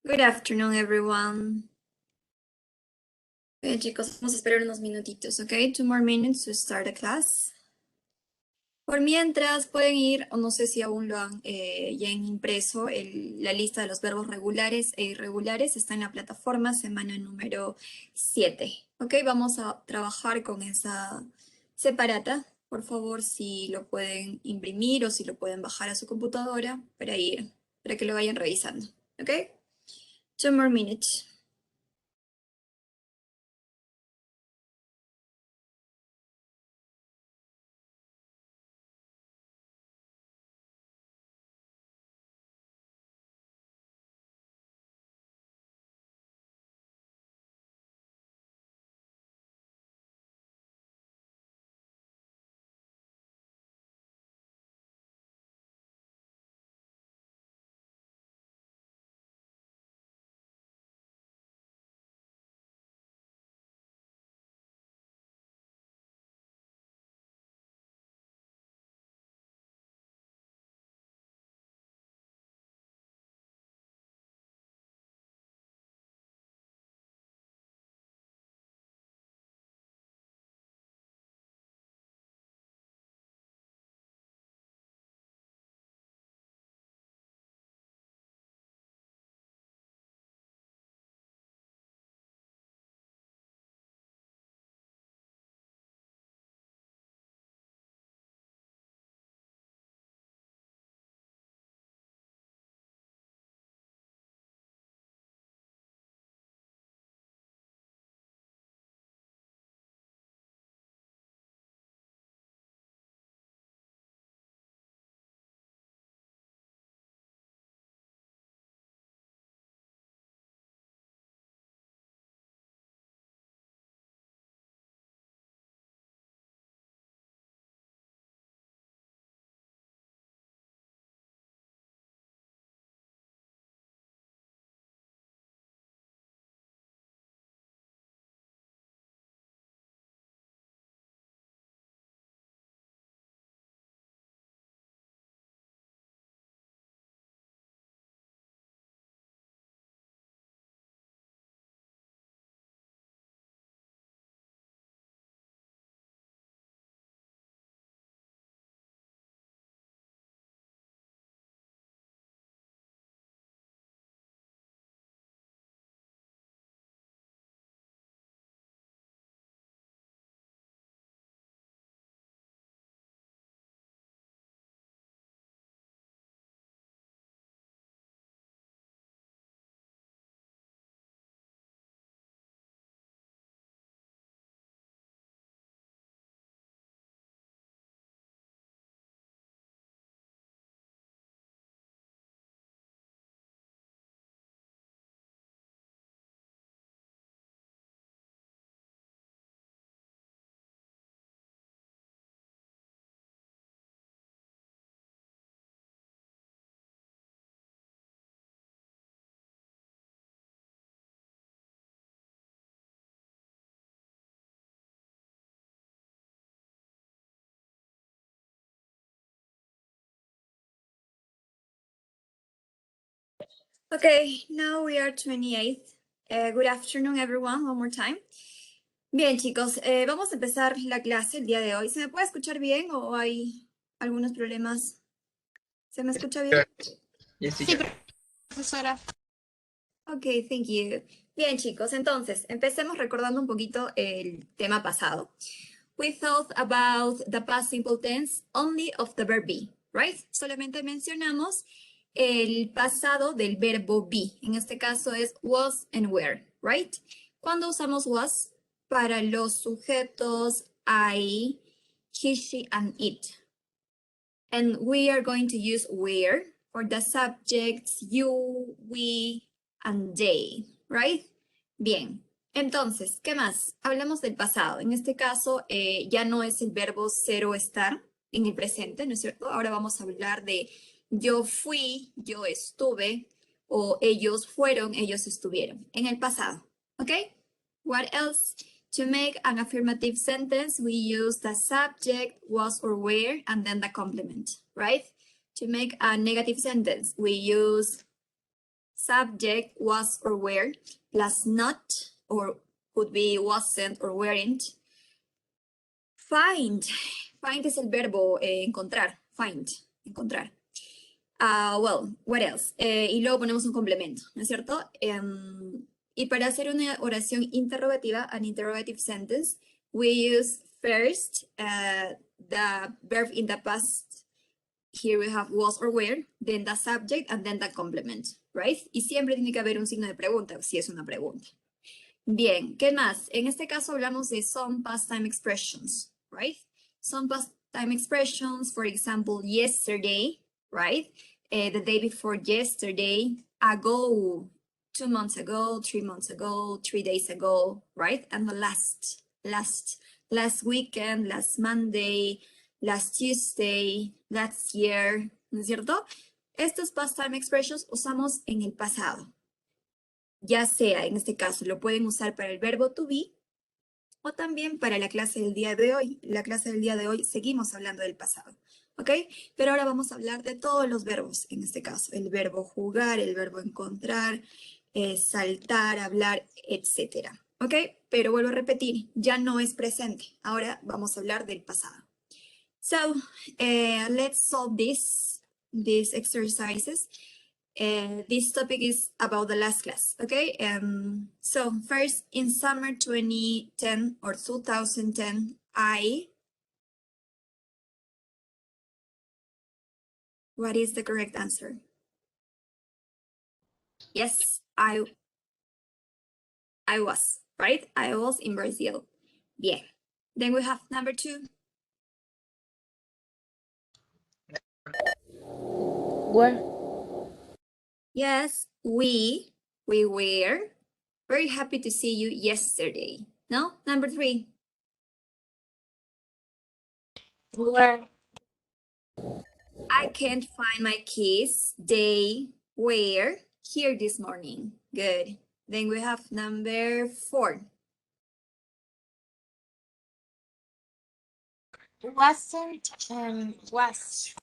Good afternoon, everyone. Bien, chicos, vamos a esperar unos minutitos, ¿ok? 2 more minutes to start the class. Por mientras, pueden ir, o no sé si aún lo han ya han impreso, la lista de los verbos regulares e irregulares está en la plataforma, semana número 7, ¿ok? Vamos a trabajar con esa separata. Por favor, si lo pueden imprimir o si lo pueden bajar a su computadora para que lo vayan revisando, ¿ok? 2 more minutes. Okay, now we are 28th. Good afternoon, everyone, one more time. Bien, chicos, vamos a empezar la clase el día de hoy. ¿Se me puede escuchar bien o hay algunos problemas? ¿Se me escucha bien? Yes, Sí, teacher. profesora. Ok, thank you. Bien, chicos, entonces, empecemos recordando un poquito el tema pasado. We thought about the past simple tense only of the verb be, right? Solamente mencionamos el pasado del verbo be. En este caso es was and were, right? ¿Cuándo usamos was? Para los sujetos I, he, she, and it. And we are going to use were for the subjects you, we, and they, right? Bien. Entonces, ¿qué más? Hablamos del pasado. En este caso, ya no es el verbo ser o estar en el presente, ¿no es cierto? Ahora vamos a hablar de yo fui, yo estuve, o ellos fueron, ellos estuvieron. En el pasado, ¿ok? What else? To make an affirmative sentence, we use the subject, was or were, and then the complement, right? To make a negative sentence, we use subject was or were, plus not, or could be wasn't or weren't. Find. Find es el verbo encontrar. Find, encontrar. Well, what else? Y luego ponemos un complemento, ¿no es cierto? Y para hacer una oración interrogativa, an interrogative sentence, we use first the verb in the past. Here we have was or were, then the subject, and then the complement, right? Y siempre tiene que haber un signo de pregunta, si es una pregunta. Bien, ¿qué más? En este caso hablamos de some past time expressions, right? Some past time expressions, for example, yesterday, right? The day before yesterday, ago, 2 months ago, 3 months ago, 3 days ago, right? And the last weekend, last Monday, last Tuesday, last year, ¿no es cierto? Estos past time expressions usamos en el pasado. Ya sea, en este caso, lo pueden usar para el verbo to be o también para la clase del día de hoy. La clase del día de hoy seguimos hablando del pasado, ¿ok? Pero ahora vamos a hablar de todos los verbos, en este caso. El verbo jugar, el verbo encontrar, saltar, hablar, etc. ¿Ok? Pero vuelvo a repetir, ya no es presente. Ahora vamos a hablar del pasado. So, let's solve these exercises. This topic is about the last class, okay? So first, in summer 2010 or 2010, what is the correct answer? Yes, I was, right? I was in Brazil. Bien. Then we have number 2. Where? Yes, we were very happy to see you yesterday. No? Number 3. Where? I can't find my keys. They were here this morning. Good. Then we have number 4. Wasn't and was.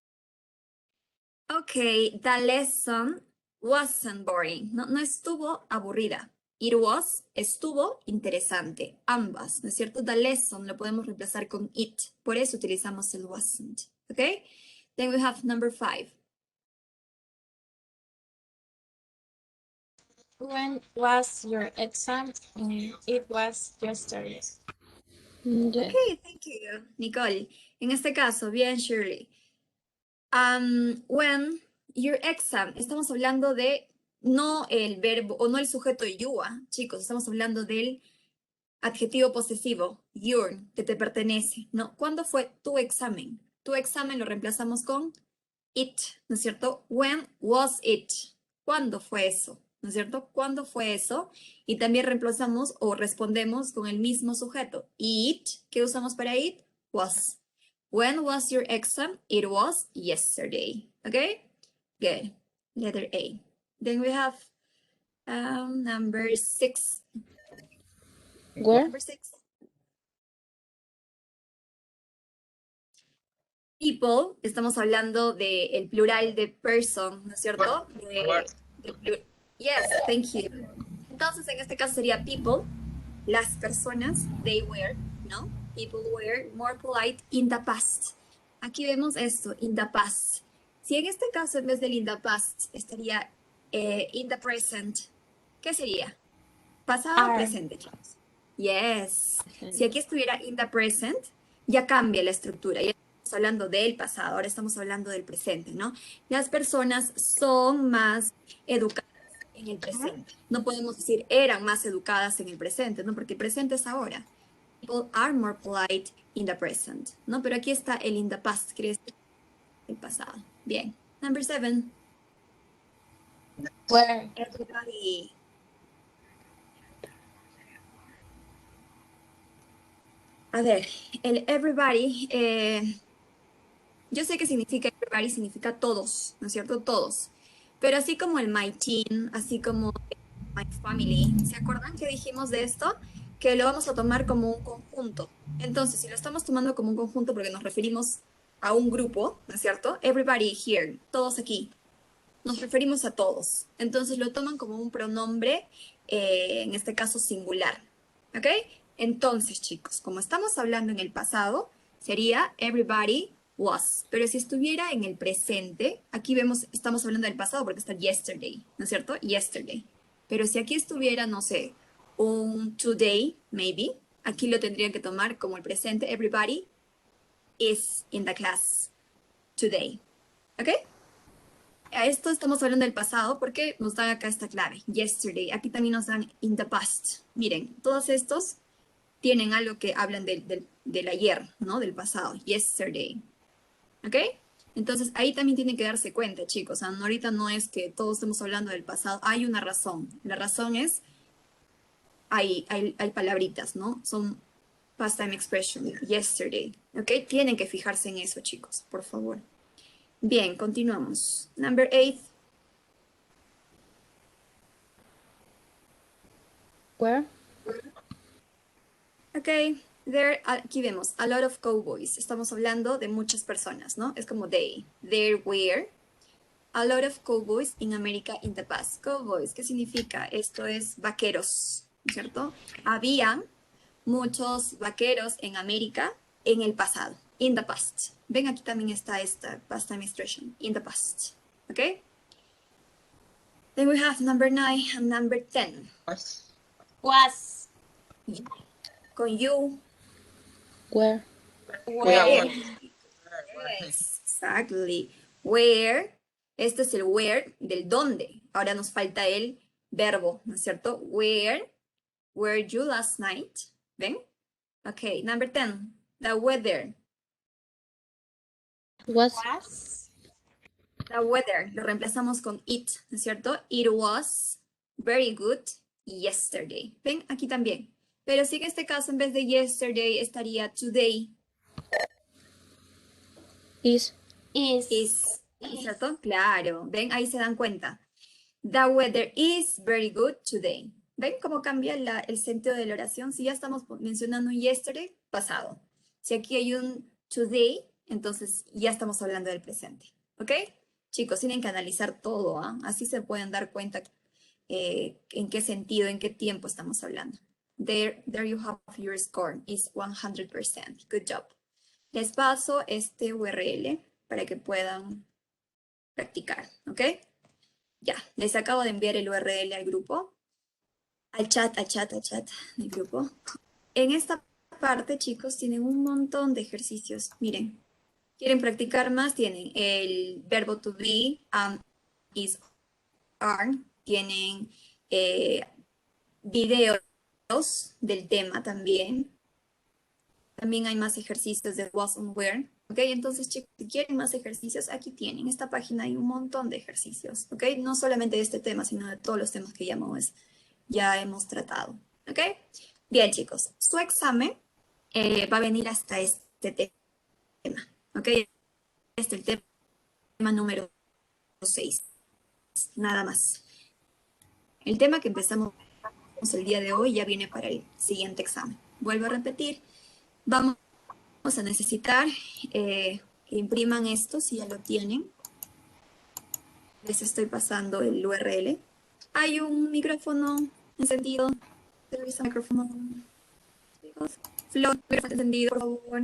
Okay, the lesson wasn't boring. No estuvo aburrida. It was, estuvo interesante. Ambas, ¿no es cierto? The lesson lo podemos reemplazar con it. Por eso utilizamos el wasn't. Okay? Then we have number 5. When was your exam? It was yesterday. Okay, thank you, Nicole. En este caso, bien, Shirley. When your exam, estamos hablando de no el verbo o no el sujeto you, chicos, estamos hablando del adjetivo posesivo, your, que te pertenece, ¿no? ¿Cuándo fue tu examen? Tu examen lo reemplazamos con it, ¿no es cierto? When was it? ¿Cuándo fue eso? ¿No es cierto? ¿Cuándo fue eso? Y también reemplazamos o respondemos con el mismo sujeto. It, ¿qué usamos para it? Was. When was your exam? It was yesterday. Okay? Good. Letter A. Then we have number 6. Where? Number 6. People, estamos hablando del plural de person, ¿no es cierto? Yes, thank you. Entonces, en este caso sería people, las personas, they were, ¿no? People were more polite in the past. Aquí vemos esto, in the past. Si en este caso, en vez del in the past, estaría in the present, ¿qué sería? Pasado o presente, chicos. Yes. Si aquí estuviera in the present, ya cambia la estructura. Ya estamos hablando del pasado, ahora estamos hablando del presente, ¿no? Las personas son más educadas en el presente. No podemos decir eran más educadas en el presente, ¿no? Porque el presente es ahora. People are more polite in the present, ¿no? Pero aquí está el in the past, que es el pasado. Bien. Number 7. Where? Everybody. A ver, el everybody, yo sé que significa everybody, significa todos, ¿no es cierto? Todos. Pero así como el my team, así como my family, ¿se acuerdan que dijimos de esto? Que lo vamos a tomar como un conjunto. Entonces, si lo estamos tomando como un conjunto porque nos referimos a un grupo, ¿no es cierto? Everybody here, todos aquí. nos referimos a todos. Entonces lo toman como un pronombre, en este caso singular. ¿Ok? Entonces, chicos, como estamos hablando en el pasado, sería everybody was. Pero si estuviera en el presente, aquí vemos, estamos hablando del pasado porque está yesterday, ¿no es cierto? Yesterday. Pero si aquí estuviera, no sé, un today, maybe, aquí lo tendría que tomar como el presente. Everybody is in the class today. ¿Ok? A esto estamos hablando del pasado porque nos dan acá esta clave, yesterday. Aquí también nos dan in the past. Miren, todos estos tienen algo que hablan del ayer, ¿no? Del pasado, yesterday. ¿Ok? Entonces ahí también tienen que darse cuenta, chicos. O sea, ahorita no es que todos estemos hablando del pasado, hay una razón. La razón es, hay palabritas, ¿no? Son past time expression, yesterday. ¿Ok? Tienen que fijarse en eso, chicos, por favor. Bien, continuamos. Number 8. Where? Ok, aquí vemos a lot of cowboys. Estamos hablando de muchas personas, ¿no? Es como they. There were a lot of cowboys in America in the past. Cowboys, ¿qué significa? Esto es vaqueros, ¿cierto? Había muchos vaqueros en América en el pasado. In the past. Ven, aquí también está esta past time expression. In the past. ¿Ok? Then we have number 9 and number 10. Was. Con you. Where? Where. Yes, exactly. Where, este es el where del dónde. Ahora nos falta el verbo, ¿no es cierto? Where were you last night? ¿Ven? Ok, number 10. The weather. Was? Was. The weather, lo reemplazamos con it, ¿no es cierto? It was very good yesterday. ¿Ven? Aquí también. Pero sí que en este caso, en vez de yesterday, estaría today. Is? Is, ¿no es cierto? Claro. ¿Ven? Ahí se dan cuenta. The weather is very good today. ¿Ven cómo cambia el sentido de la oración? Si ya estamos mencionando un yesterday, pasado. Si aquí hay un today, entonces ya estamos hablando del presente. ¿Ok? Chicos, tienen que analizar todo, ¿ah? Así se pueden dar cuenta en qué sentido, en qué tiempo estamos hablando. There you have your score. Is 100%. Good job. Les paso este URL para que puedan practicar. ¿Ok? Ya, les acabo de enviar el URL al grupo, al chat del grupo. En esta parte, chicos, tienen un montón de ejercicios. Miren, quieren practicar más, tienen el verbo to be, am, is, are, tienen videos del tema también. También hay más ejercicios de was and where. ¿Ok? Entonces, chicos, si quieren más ejercicios, aquí tienen. En esta página hay un montón de ejercicios. ¿Ok? No solamente de este tema, sino de todos los temas que ya hemos tratado. ¿Ok? Bien, chicos. Su examen va a venir hasta este tema. ¿Ok? Este es el tema número 6. Nada más. El tema que empezamos el día de hoy ya viene para el siguiente examen. Vuelvo a repetir. Vamos a necesitar que impriman esto si ya lo tienen. Les estoy pasando el URL. Hay un micrófono encendido. Revisa micrófono. Flow, micrófono encendido, por favor.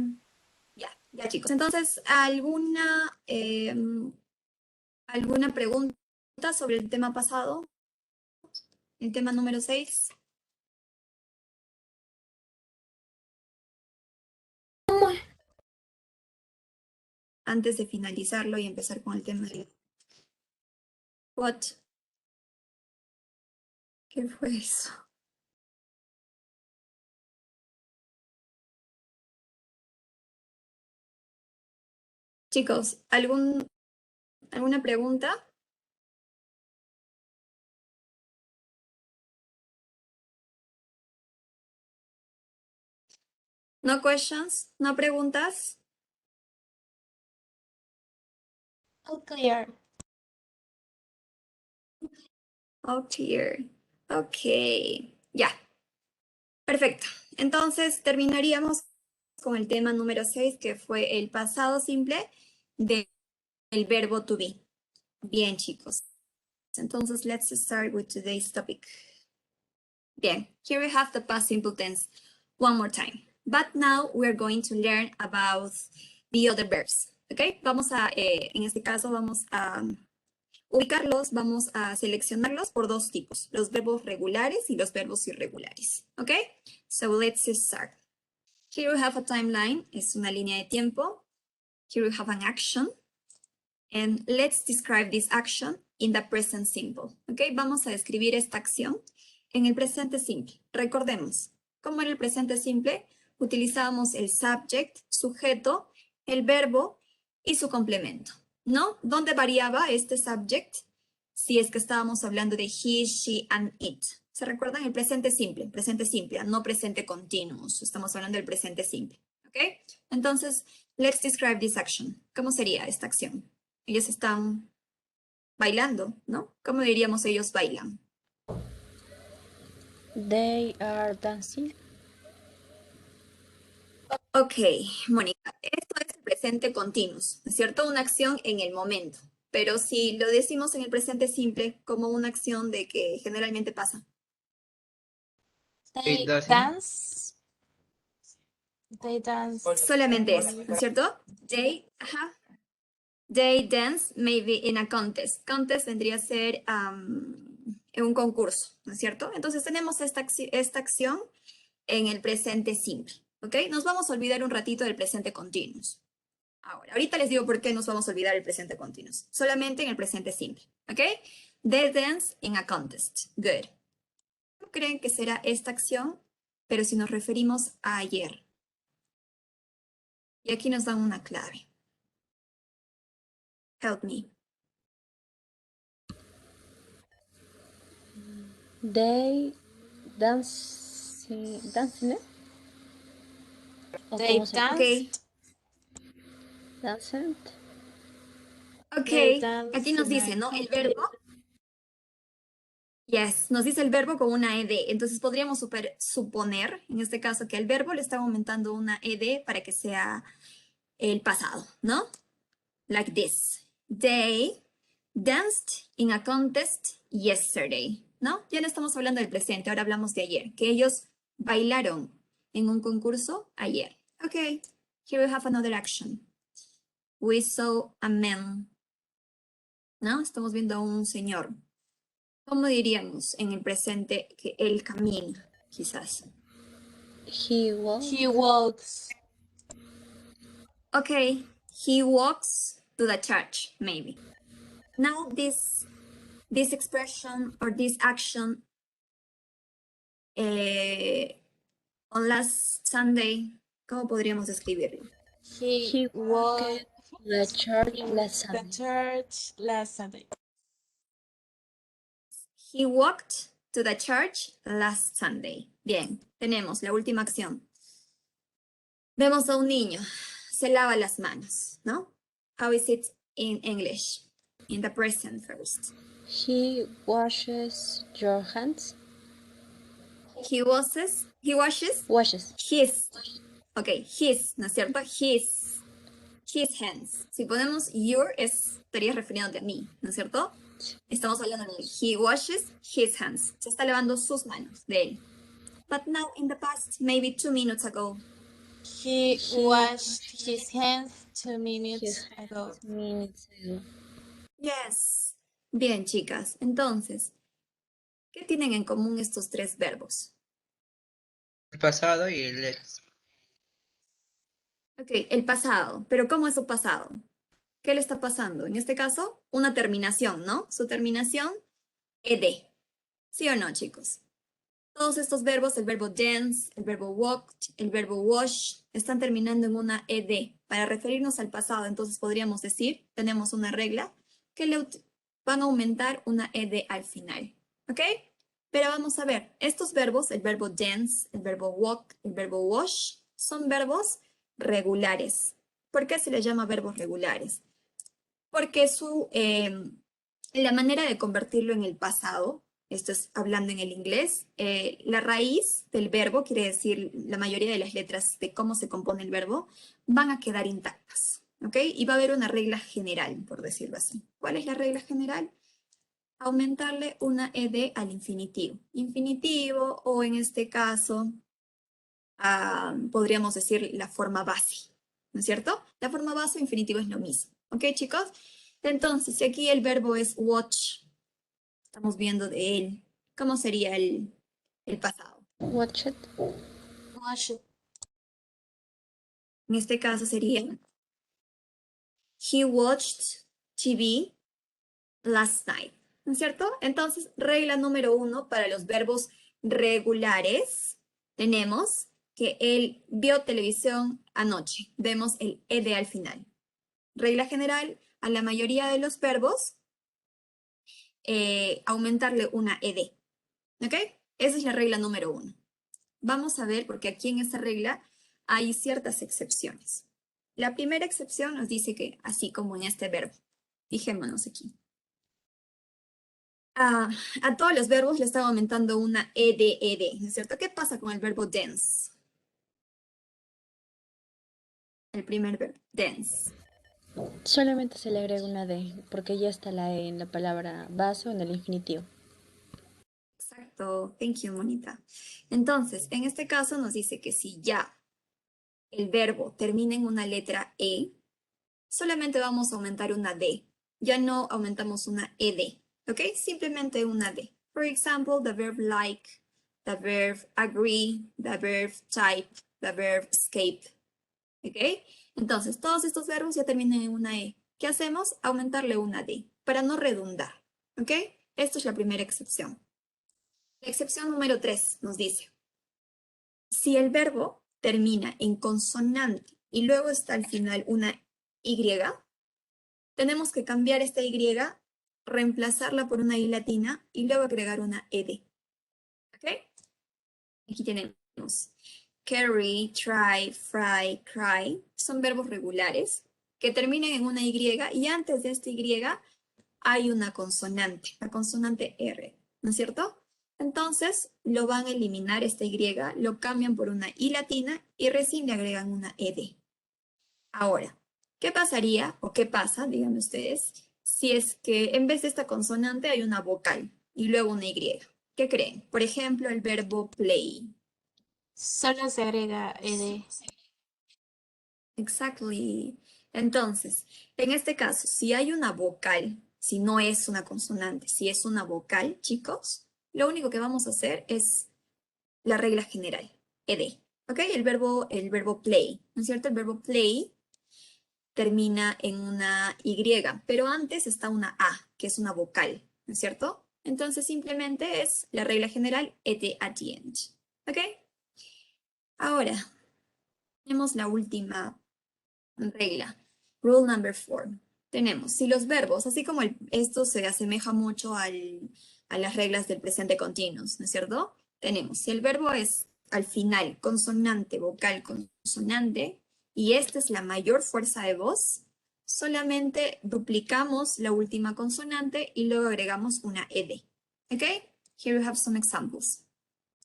Ya chicos. Entonces, ¿alguna pregunta sobre el tema pasado? El tema número 6. Antes de finalizarlo y empezar con el tema de what. ¿Qué fue eso? Chicos, ¿alguna pregunta? No questions? No preguntas? All clear. Oh, clear. Ok, ya. Perfecto. Entonces terminaríamos con el tema número 6, que fue el pasado simple del verbo to be. Bien, chicos. Entonces, let's start with today's topic. Bien, here we have the past simple tense one more time. But now we're going to learn about the other verbs. ¿Ok? Vamos a, en este caso, vamos a ubicarlos, vamos a seleccionarlos por dos tipos, los verbos regulares y los verbos irregulares. ¿Ok? So let's start. Here we have a timeline, es una línea de tiempo. Here we have an action. And let's describe this action in the present simple. ¿Ok? Vamos a describir esta acción en el presente simple. Recordemos, como en el presente simple, utilizábamos el subject, sujeto, el verbo y su complemento, ¿no? ¿Dónde variaba este subject? Si es que estábamos hablando de he, she, and it. ¿Se recuerdan? El presente simple, no presente continuous. Estamos hablando del presente simple, ¿ok? Entonces, let's describe this action. ¿Cómo sería esta acción? Ellos están bailando, ¿no? ¿Cómo diríamos ellos bailan? They are dancing. Ok, Mónica, esto es el presente continuous, ¿no es cierto? Una acción en el momento. Pero si lo decimos en el presente simple, como una acción de que generalmente pasa. They It doesn't. dance. They dance. Solamente eso, ¿no es cierto? They dance maybe in a contest. Contest vendría a ser en un concurso, ¿no es cierto? Entonces tenemos esta acción en el presente simple, ¿ok? Nos vamos a olvidar un ratito del presente continuous. Ahorita les digo por qué nos vamos a olvidar el presente continuous. Solamente en el presente simple, ¿ok? They dance in a contest. Good. ¿Cómo creen que será esta acción? Pero si nos referimos a ayer. Y aquí nos dan una clave. Help me. They dancing, ¿eh? ¿O They cómo se- dance. Ok. Dancing. Ok, They dance aquí nos in a dice, ¿no? El contest. verbo. Yes, nos dice el verbo con una ed. Entonces podríamos suponer, en este caso, que el verbo le está aumentando una ed para que sea el pasado, ¿no? Like this. They danced in a contest yesterday, ¿no? Ya no estamos hablando del presente, ahora hablamos de ayer, que ellos bailaron en un concurso ayer. Ok, here we have another action. We saw a man, ¿no? Estamos viendo a un señor. ¿Cómo diríamos en el presente que él camina, quizás? He walked. He walks. Okay, he walks to the church, maybe. Now this expression or this action on last Sunday, ¿cómo podríamos describirlo? He walked The church in last the Sunday. church last Sunday. He walked to the church last Sunday. Bien, tenemos la última acción. Vemos a un niño, se lava las manos, ¿no? How is it in English? In the present first. He washes your hands. He washes Washes. his, ok, his, ¿no es cierto? His hands. Si ponemos your, estaría refiriéndote a mí, ¿no es cierto? Estamos hablando de he washes his hands. Se está lavando sus manos, de él. But now in the past, maybe 2 minutes ago, He washed his hands 2 minutes ago. Minutes ago. yes. Bien, chicas. Entonces, ¿qué tienen en común estos tres verbos? El pasado y el ex. Ok, el pasado. Pero ¿cómo es su pasado? ¿Qué le está pasando? En este caso, una terminación, ¿no? Su terminación, ed. ¿Sí o no, chicos? Todos estos verbos, el verbo dance, el verbo walked, el verbo wash, están terminando en una ed. Para referirnos al pasado, entonces podríamos decir, tenemos una regla, que le van a aumentar una ed al final. ¿Ok? Pero vamos a ver, estos verbos, el verbo dance, el verbo walk, el verbo wash, son verbos regulares. ¿Por qué se les llama verbos regulares? Porque la manera de convertirlo en el pasado, esto es hablando en el inglés, la raíz del verbo, quiere decir la mayoría de las letras de cómo se compone el verbo, van a quedar intactas, ¿ok? Y va a haber una regla general, por decirlo así. ¿Cuál es la regla general? Aumentarle una ed al infinitivo. Infinitivo, o en este caso, podríamos decir la forma base, ¿no es cierto? La forma base o infinitivo es lo mismo, ¿ok, chicos? Entonces, si aquí el verbo es watch, estamos viendo de él, ¿cómo sería el pasado? Watch it. Watch it. En este caso sería, he watched TV last night, ¿no es cierto? Entonces, regla número 1 para los verbos regulares, tenemos que él vio televisión anoche. Vemos el ed al final. Regla general, a la mayoría de los verbos, aumentarle una ed. ¿Ok? Esa es la regla número 1. Vamos a ver, porque aquí en esta regla hay ciertas excepciones. La primera excepción nos dice que, así como en este verbo, fijémonos aquí. A todos los verbos le estaba aumentando una ed, ¿no es cierto? ¿Qué pasa con el verbo dance? El primer verbo, dance. Solamente se le agrega una D, porque ya está la E en la palabra base o en el infinitivo. Exacto, thank you, Monita. Entonces, en este caso nos dice que si ya el verbo termina en una letra E, solamente vamos a aumentar una D. Ya no aumentamos una ed, ¿ok? Simplemente una D. For example, the verb like, the verb agree, the verb type, the verb escape, ¿ok? Entonces, todos estos verbos ya terminan en una E. ¿Qué hacemos? Aumentarle una D, para no redundar, ¿ok? Esta es la primera excepción. La excepción número 3 nos dice, si el verbo termina en consonante y luego está al final una Y, tenemos que cambiar esta Y, reemplazarla por una I latina y luego agregar una ed. ¿Ok? Aquí tenemos carry, try, fry, cry. Son verbos regulares que terminan en una Y y antes de esta Y hay una consonante, la consonante R, ¿no es cierto? Entonces lo van a eliminar esta Y, lo cambian por una I latina y recién le agregan una ed. Ahora, ¿qué pasaría o qué pasa, díganme ustedes, si es que en vez de esta consonante hay una vocal y luego una Y? ¿Qué creen? Por ejemplo, el verbo play. Solo se agrega ed. Exactly. Entonces, en este caso, si hay una vocal, si no es una consonante, si es una vocal, chicos, lo único que vamos a hacer es la regla general, ed. ¿Ok? El verbo play, ¿no es cierto? El verbo play termina en una Y, pero antes está una A, que es una vocal, ¿no es cierto? Entonces simplemente es la regla general, ed at the end. ¿Ok? Ahora, tenemos la última regla, rule number 4. Tenemos, si los verbos, así como esto se asemeja mucho a las reglas del presente continuous, ¿no es cierto? Tenemos, si el verbo es al final consonante, vocal, consonante, y esta es la mayor fuerza de voz, solamente duplicamos la última consonante y luego agregamos una ed. ¿Ok? Here we have some examples.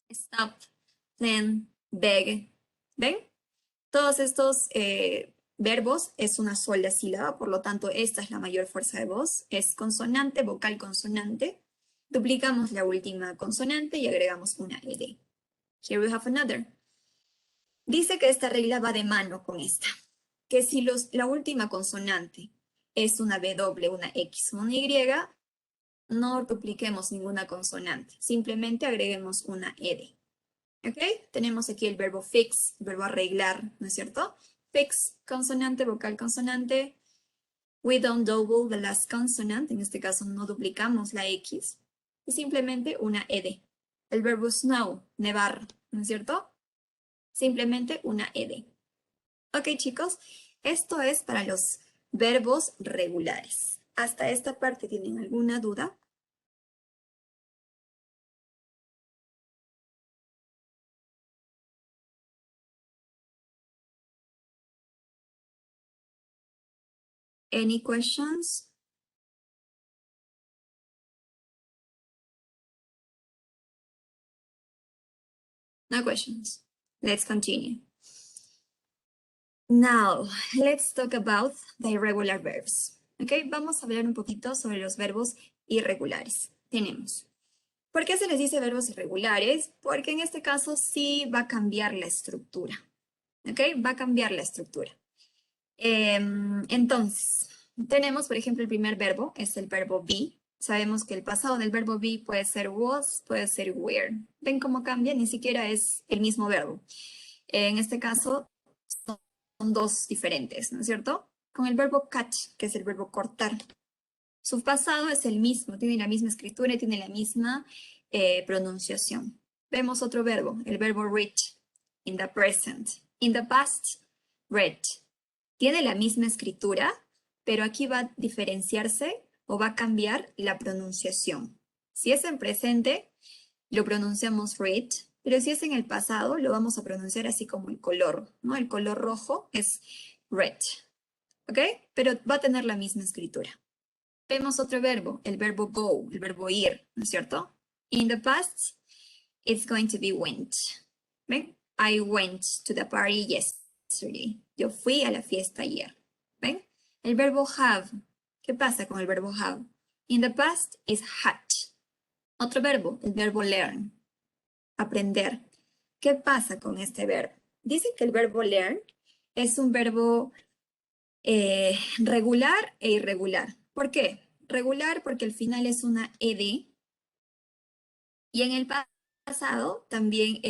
Stop, then, beg. ¿Ven? Todos estos verbos es una sola sílaba, por lo tanto, esta es la mayor fuerza de voz. Es consonante, vocal, consonante. Duplicamos la última consonante y agregamos una ed. Here we have another. Dice que esta regla va de mano con esta, que si la última consonante es una W, una X o una Y, no dupliquemos ninguna consonante, simplemente agreguemos una ed. ¿Ok? Tenemos aquí el verbo fix, el verbo arreglar, ¿no es cierto? Fix, consonante, vocal, consonante. We don't double the last consonant, en este caso no duplicamos la X, y simplemente una ed. El verbo snow, nevar, ¿no es cierto? Simplemente una ed. Ok, chicos, esto es para los verbos regulares. ¿Hasta esta parte tienen alguna duda? Any questions? No questions. Let's continue. Now, let's talk about the irregular verbs. Okay, vamos a hablar un poquito sobre los verbos irregulares. Tenemos. ¿Por qué se les dice verbos irregulares? Porque en este caso sí va a cambiar la estructura. ¿Ok? Va a cambiar la estructura. Entonces, tenemos, por ejemplo, el primer verbo, es el verbo be. Sabemos que el pasado del verbo be puede ser was, puede ser were. ¿Ven cómo cambia? Ni siquiera es el mismo verbo. En este caso, son dos diferentes, ¿no es cierto? Con el verbo cut, que es el verbo cortar. Su pasado es el mismo, tiene la misma escritura y tiene la misma pronunciación. Vemos otro verbo, el verbo read, in the present. In the past, read. Tiene la misma escritura, pero aquí va a diferenciarse o va a cambiar la pronunciación. Si es en presente, lo pronunciamos read, pero si es en el pasado, lo vamos a pronunciar así como el color, ¿no? El color rojo es red, ¿ok? Pero va a tener la misma escritura. Vemos otro verbo, el verbo go, el verbo ir, ¿no es cierto? In the past, it's going to be went. ¿Ven? I went to the party yesterday. Yo fui a la fiesta ayer. ¿Ven? El verbo have. ¿Qué pasa con el verbo have? In the past is had. Otro verbo, el verbo learn. Aprender. ¿Qué pasa con este verbo? Dice que el verbo learn es un verbo regular e irregular. ¿Por qué? Regular porque al final es una ed y en el pasado también,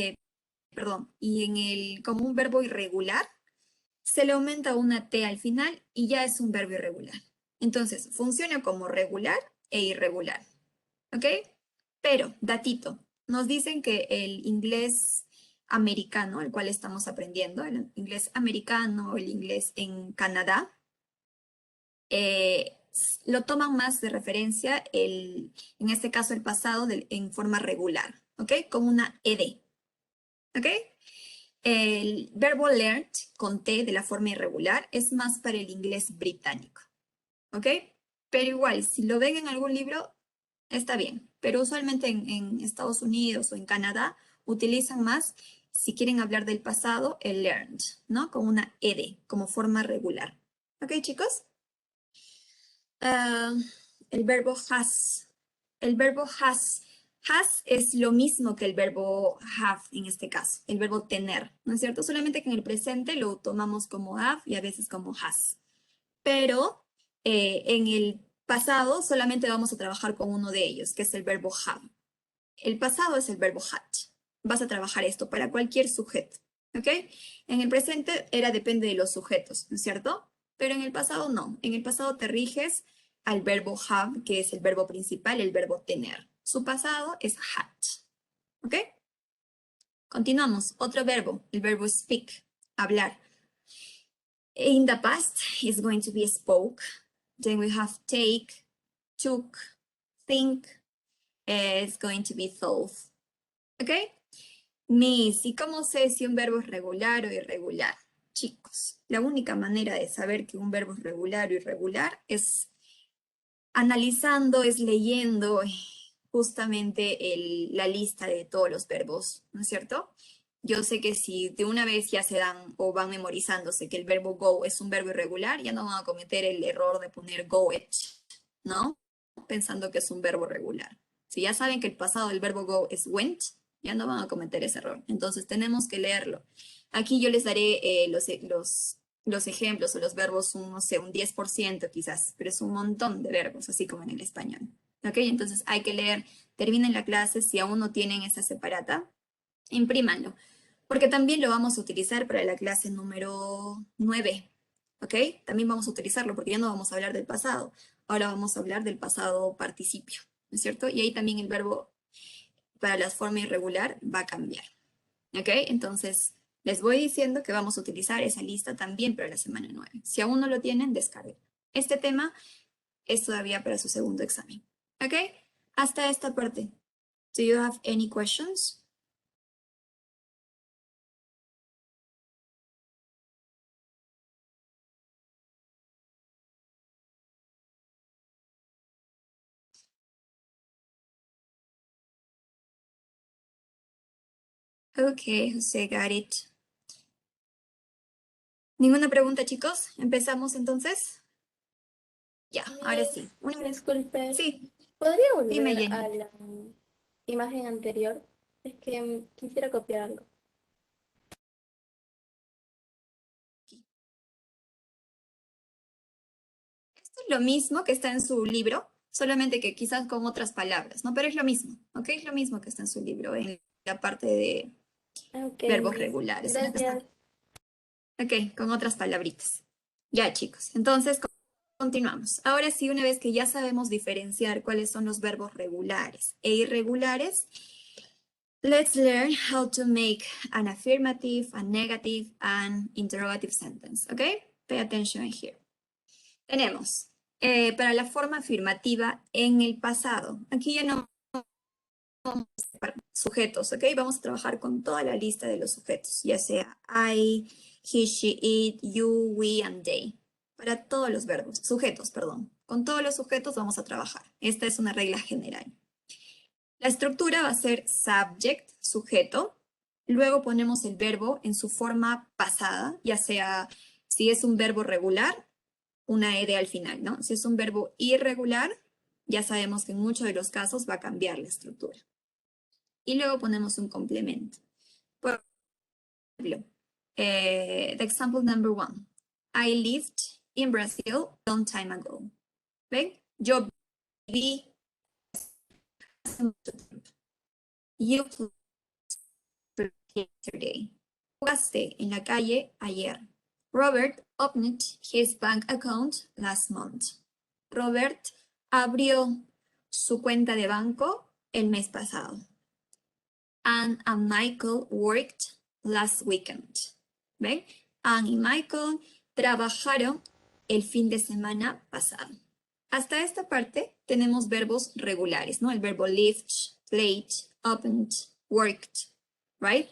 y en el como un verbo irregular se le aumenta una t al final y ya es un verbo irregular. Entonces, funciona como regular e irregular. ¿Ok? Pero, datito, nos dicen que el inglés americano, el cual estamos aprendiendo, el inglés americano, el inglés en Canadá, lo toman más de referencia, en este caso el pasado, en forma regular, ¿ok? Como una ed, ¿ok? El verbo learned con T de la forma irregular es más para el inglés británico, ¿ok? Pero igual, si lo ven en algún libro, está bien. Pero usualmente en Estados Unidos o en Canadá utilizan más, si quieren hablar del pasado, el learned, ¿no? Con una ed, como forma regular. ¿Ok, chicos? El verbo has. El verbo has. Has es lo mismo que el verbo have en este caso, el verbo tener, ¿no es cierto? Solamente que en el presente lo tomamos como have y a veces como has. Pero en el pasado solamente vamos a trabajar con uno de ellos, que es el verbo have. El pasado es el verbo had. Vas a trabajar esto para cualquier sujeto, ¿ok? En el presente depende de los sujetos, ¿no es cierto? Pero en el pasado no. En el pasado te riges al verbo have, que es el verbo principal, el verbo tener. Su pasado es had, ¿ok? Continuamos. Otro verbo, el verbo speak, hablar. In the past is going to be spoke. Then we have take, took, think. It's going to be thought. ¿Ok? Miss, ¿y cómo sé si un verbo es regular o irregular? Chicos, la única manera de saber que un verbo es regular o irregular es analizando, es leyendo justamente la lista de todos los verbos, ¿no es cierto? Yo sé que si de una vez ya se dan o van memorizándose que el verbo go es un verbo irregular, ya no van a cometer el error de poner go it, ¿no? Pensando que es un verbo regular. Si ya saben que el pasado del verbo go es went, ya no van a cometer ese error. Entonces tenemos que leerlo. Aquí yo les daré los ejemplos o los verbos, no sé, un 10% quizás, pero es un montón de verbos, así como en el español. ¿Ok? Entonces hay que leer, terminen la clase, si aún no tienen esa separata, imprímanlo, porque también lo vamos a utilizar para la clase número 9. ¿Ok? También vamos a utilizarlo porque ya no vamos a hablar del pasado, ahora vamos a hablar del pasado participio, ¿no es cierto? Y ahí también el verbo para la forma irregular va a cambiar. ¿Ok? Entonces, les voy diciendo que vamos a utilizar esa lista también para la semana 9. Si aún no lo tienen, descarguen. Este tema es todavía para su segundo examen. ¿Ok? Hasta esta parte. Do you have any questions? Okay, Jose got it. ¿Ninguna pregunta, chicos? ¿Empezamos entonces? Ya, ahora sí. Disculpe, Sí, ¿podría dime, volver a Jenny. la imagen anterior? Es que quisiera copiar algo. Esto es lo mismo que está en su libro, solamente que quizás con otras palabras, ¿no? Pero es lo mismo, ¿ok? Es lo mismo que está en su libro, en la parte de Ok, verbos regulares. En la que está. gracias. Ok, con otras palabritas. Ya, chicos. Entonces, continuamos. Ahora sí, una vez que ya sabemos diferenciar cuáles son los verbos regulares e irregulares, let's learn how to make an affirmative, a negative, and interrogative sentence. ¿Ok? Pay attention here. Tenemos para la forma afirmativa en el pasado. Aquí ya no sujetos, ¿ok? Vamos a trabajar con toda la lista de los sujetos, ya sea I, he, she, it, you, we, and they. Para todos los verbos, sujetos, perdón. Con todos los sujetos vamos a trabajar. Esta es una regla general. La estructura va a ser subject, sujeto. Luego ponemos el verbo en su forma pasada, ya sea si es un verbo regular, una ed al final, ¿no? Si es un verbo irregular, ya sabemos que en muchos de los casos va a cambiar la estructura. Y luego ponemos un complemento. Por ejemplo, the example number 1. I lived in Brazil a long time ago. ¿Ven? Yo viví hace mucho tiempo. You played yesterday. Jugaste en la calle ayer. Robert opened his bank account last month. Robert abrió su cuenta de banco el mes pasado. Anne and Michael worked last weekend. ¿Ven? Anne y Michael trabajaron el fin de semana pasado. Hasta esta parte tenemos verbos regulares, ¿no? El verbo lived, played, opened, worked, right?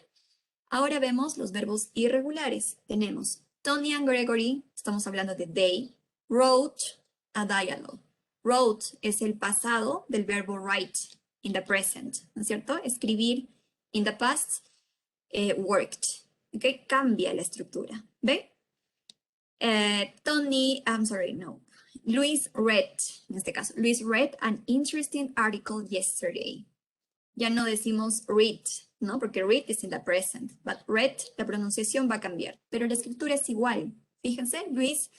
Ahora vemos los verbos irregulares. Tenemos Tony and Gregory, estamos hablando de they, wrote a dialogue. Wrote es el pasado del verbo write in the present, ¿no es cierto? Escribir in the past, worked. ¿Ok? Cambia la estructura. ¿Ve? Luis read, en este caso, Luis read an interesting article yesterday. Ya no decimos read, ¿no? Porque read es in the present, but read, la pronunciación va a cambiar, pero la escritura es igual. Fíjense, Luis,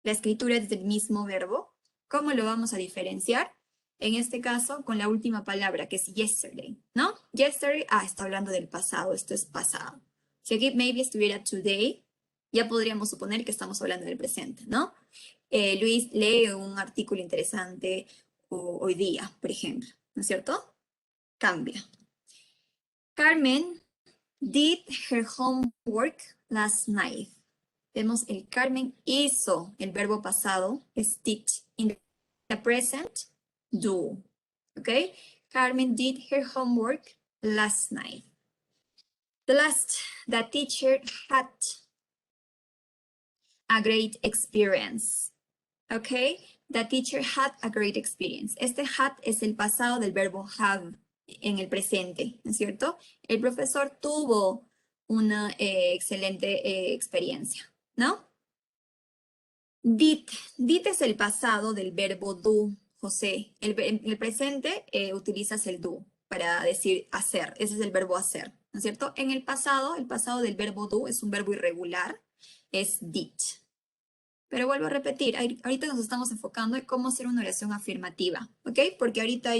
la escritura es del mismo verbo. ¿Cómo lo vamos a diferenciar? En este caso, con la última palabra, que es yesterday, ¿no? Yesterday, está hablando del pasado, esto es pasado. Si aquí maybe estuviera today, ya podríamos suponer que estamos hablando del presente, ¿no? Luis lee un artículo interesante hoy día, por ejemplo, ¿no es cierto? Cambia. Carmen did her homework last night. Vemos el Carmen hizo, el verbo pasado es did. In the present, do. Okay? Carmen did her homework last night. The last, the teacher had a great experience. Okay? The teacher had a great experience. Este had es el pasado del verbo have en el presente, ¿no es cierto? El profesor tuvo una excelente experiencia, ¿no? Did es el pasado del verbo do, José. En el presente utilizas el do para decir hacer. Ese es el verbo hacer, ¿no es cierto? En el pasado del verbo do es un verbo irregular, es did. Pero vuelvo a repetir, ahorita nos estamos enfocando en cómo hacer una oración afirmativa, ¿ok? Porque ahorita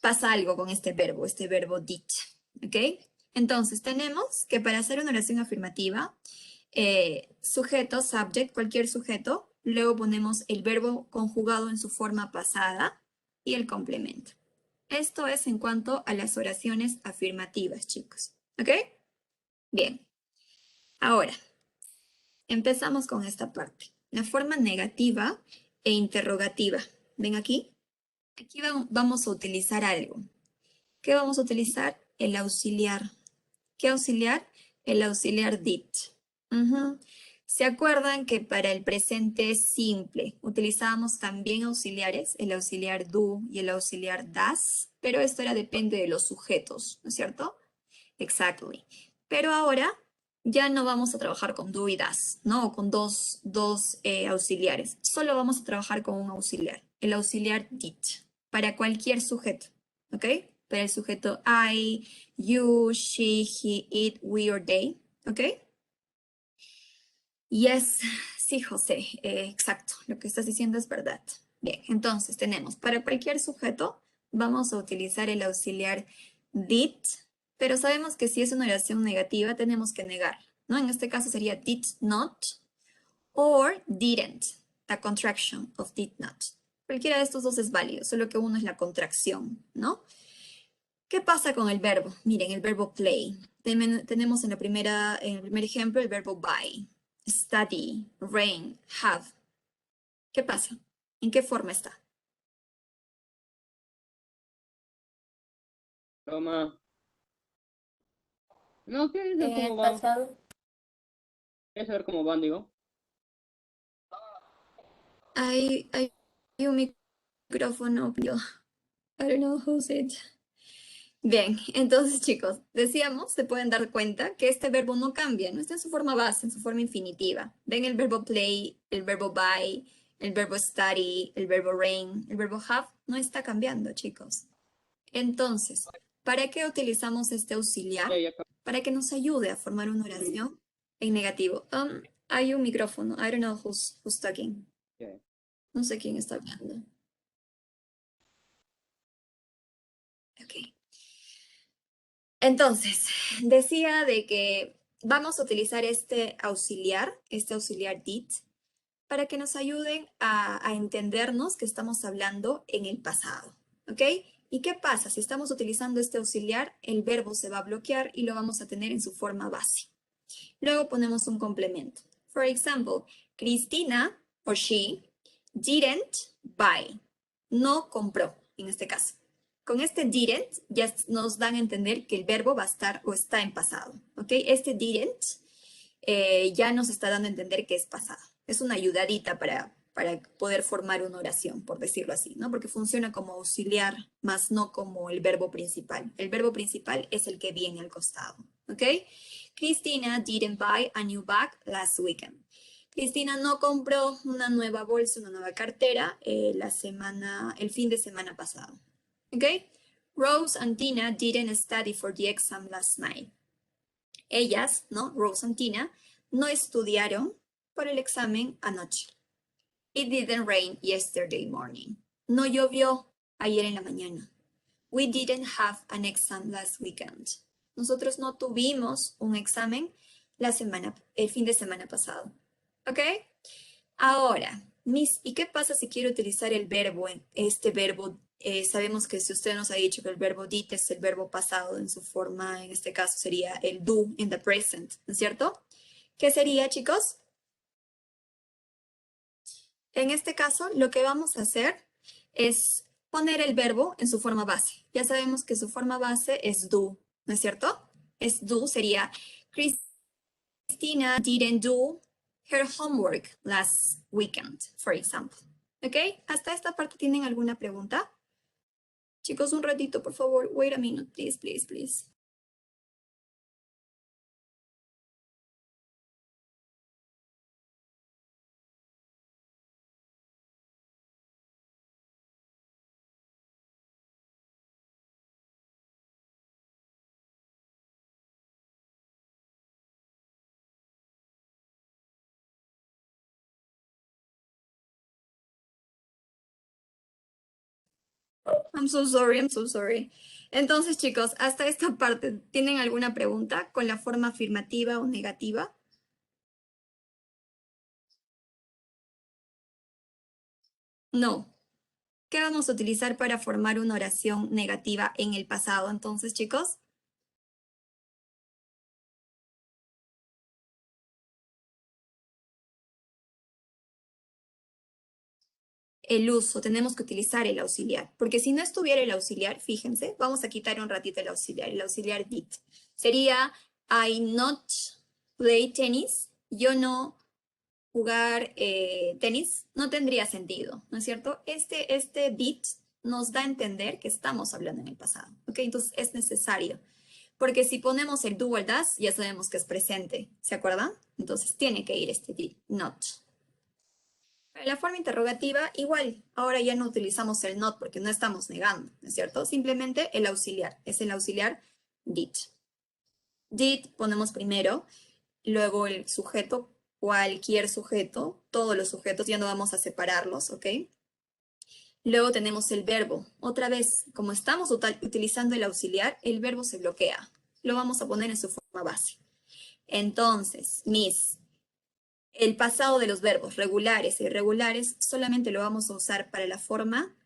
pasa algo con este verbo did, ¿ok? Entonces tenemos que para hacer una oración afirmativa, sujeto, subject, cualquier sujeto, luego ponemos el verbo conjugado en su forma pasada y el complemento. Esto es en cuanto a las oraciones afirmativas, chicos, ¿ok? Bien, ahora, empezamos con esta parte. La forma negativa e interrogativa. ¿Ven aquí? Aquí vamos a utilizar algo. ¿Qué vamos a utilizar? El auxiliar. ¿Qué auxiliar? El auxiliar did. ¿Se acuerdan que para el presente simple utilizábamos también auxiliares? El auxiliar do y el auxiliar das, pero esto depende de los sujetos, ¿no es cierto? Exactly. Pero ahora ya no vamos a trabajar con do y das, ¿no? O con dos auxiliares. Solo vamos a trabajar con un auxiliar, el auxiliar did, para cualquier sujeto, ¿ok? Para el sujeto I, you, she, he, it, we or they, ¿ok? Yes, sí, José, exacto, lo que estás diciendo es verdad. Bien, entonces tenemos, para cualquier sujeto, vamos a utilizar el auxiliar did, pero sabemos que si es una oración negativa, tenemos que negar, ¿no? En este caso sería did not or didn't, la contraction of did not. Cualquiera de estos dos es válido, solo que uno es la contracción, ¿no? ¿Qué pasa con el verbo? Miren, el verbo play. Tenemos en el primer ejemplo el verbo buy, study, rain, have. ¿Qué pasa? ¿En qué forma está? Toma. No, ¿quieres ver En cómo el van? pasado, ¿Quieres saber cómo van, digo? Hay un micrófono, pero I don't know who's it. Bien, entonces chicos, decíamos, se pueden dar cuenta que este verbo no cambia, no está en su forma base, en su forma infinitiva. Ven el verbo play, el verbo buy, el verbo study, el verbo rain, el verbo have, no está cambiando, chicos. Entonces, ¿para qué utilizamos este auxiliar? Ya, Para que nos ayude a formar una oración en negativo. Hay un micrófono, I don't know who's talking. ya. No sé quién está hablando. Ok. Entonces, decía de que vamos a utilizar este auxiliar did, para que nos ayuden a entendernos que estamos hablando en el pasado, ¿ok? ¿Y qué pasa? Si estamos utilizando este auxiliar, el verbo se va a bloquear y lo vamos a tener en su forma base. Luego ponemos un complemento. For example, Cristina, or she, didn't buy. No compró, en este caso. Con este didn't ya nos dan a entender que el verbo va a estar o está en pasado, ¿ok? Este didn't ya nos está dando a entender que es pasado. Es una ayudadita para poder formar una oración, por decirlo así, ¿no? Porque funciona como auxiliar, más no como el verbo principal. El verbo principal es el que viene al costado, ¿ok? Christina didn't buy a new bag last weekend. Cristina no compró una nueva bolsa, una nueva cartera el fin de semana pasado. ¿Ok? Rose and Tina didn't study for the exam last night. Ellas, ¿no? Rose and Tina, no estudiaron por el examen anoche. It didn't rain yesterday morning. No llovió ayer en la mañana. We didn't have an exam last weekend. Nosotros no tuvimos un examen el fin de semana pasado. ¿Ok? Ahora, ¿y qué pasa si quiero utilizar el verbo, este verbo? Sabemos que si usted nos ha dicho que el verbo did es el verbo pasado en su forma, en este caso sería el do in the present, ¿no es cierto? ¿Qué sería, chicos? En este caso, lo que vamos a hacer es poner el verbo en su forma base. Ya sabemos que su forma base es do, ¿no es cierto? Es do, sería Christina didn't do her homework last weekend, for example. ¿Ok? ¿Hasta esta parte tienen alguna pregunta? Chicos, un ratito, por favor. Wait a minute, please, please, please. I'm so sorry, I'm so sorry. Entonces, chicos, hasta esta parte, ¿tienen alguna pregunta con la forma afirmativa o negativa? No. ¿Qué vamos a utilizar para formar una oración negativa en el pasado, entonces, chicos? El uso, tenemos que utilizar el auxiliar, porque si no estuviera el auxiliar, fíjense, vamos a quitar un ratito el auxiliar did. Sería I not play tennis, yo no jugar tenis, no tendría sentido, ¿no es cierto? Este did nos da a entender que estamos hablando en el pasado, ¿ok? Entonces es necesario Porque si ponemos el do o el does, ya sabemos que es presente, ¿se acuerdan? Entonces tiene que ir este did, not. Para la forma interrogativa, igual, ahora ya no utilizamos el not porque no estamos negando, ¿no es cierto? Simplemente el auxiliar, es el auxiliar did. Did ponemos primero, luego el sujeto, cualquier sujeto, todos los sujetos, ya no vamos a separarlos, ¿ok? Luego tenemos el verbo. Otra vez, como estamos utilizando el auxiliar, el verbo se bloquea. Lo vamos a poner en su forma base. Entonces, el pasado de los verbos regulares e irregulares solamente lo vamos a usar para la forma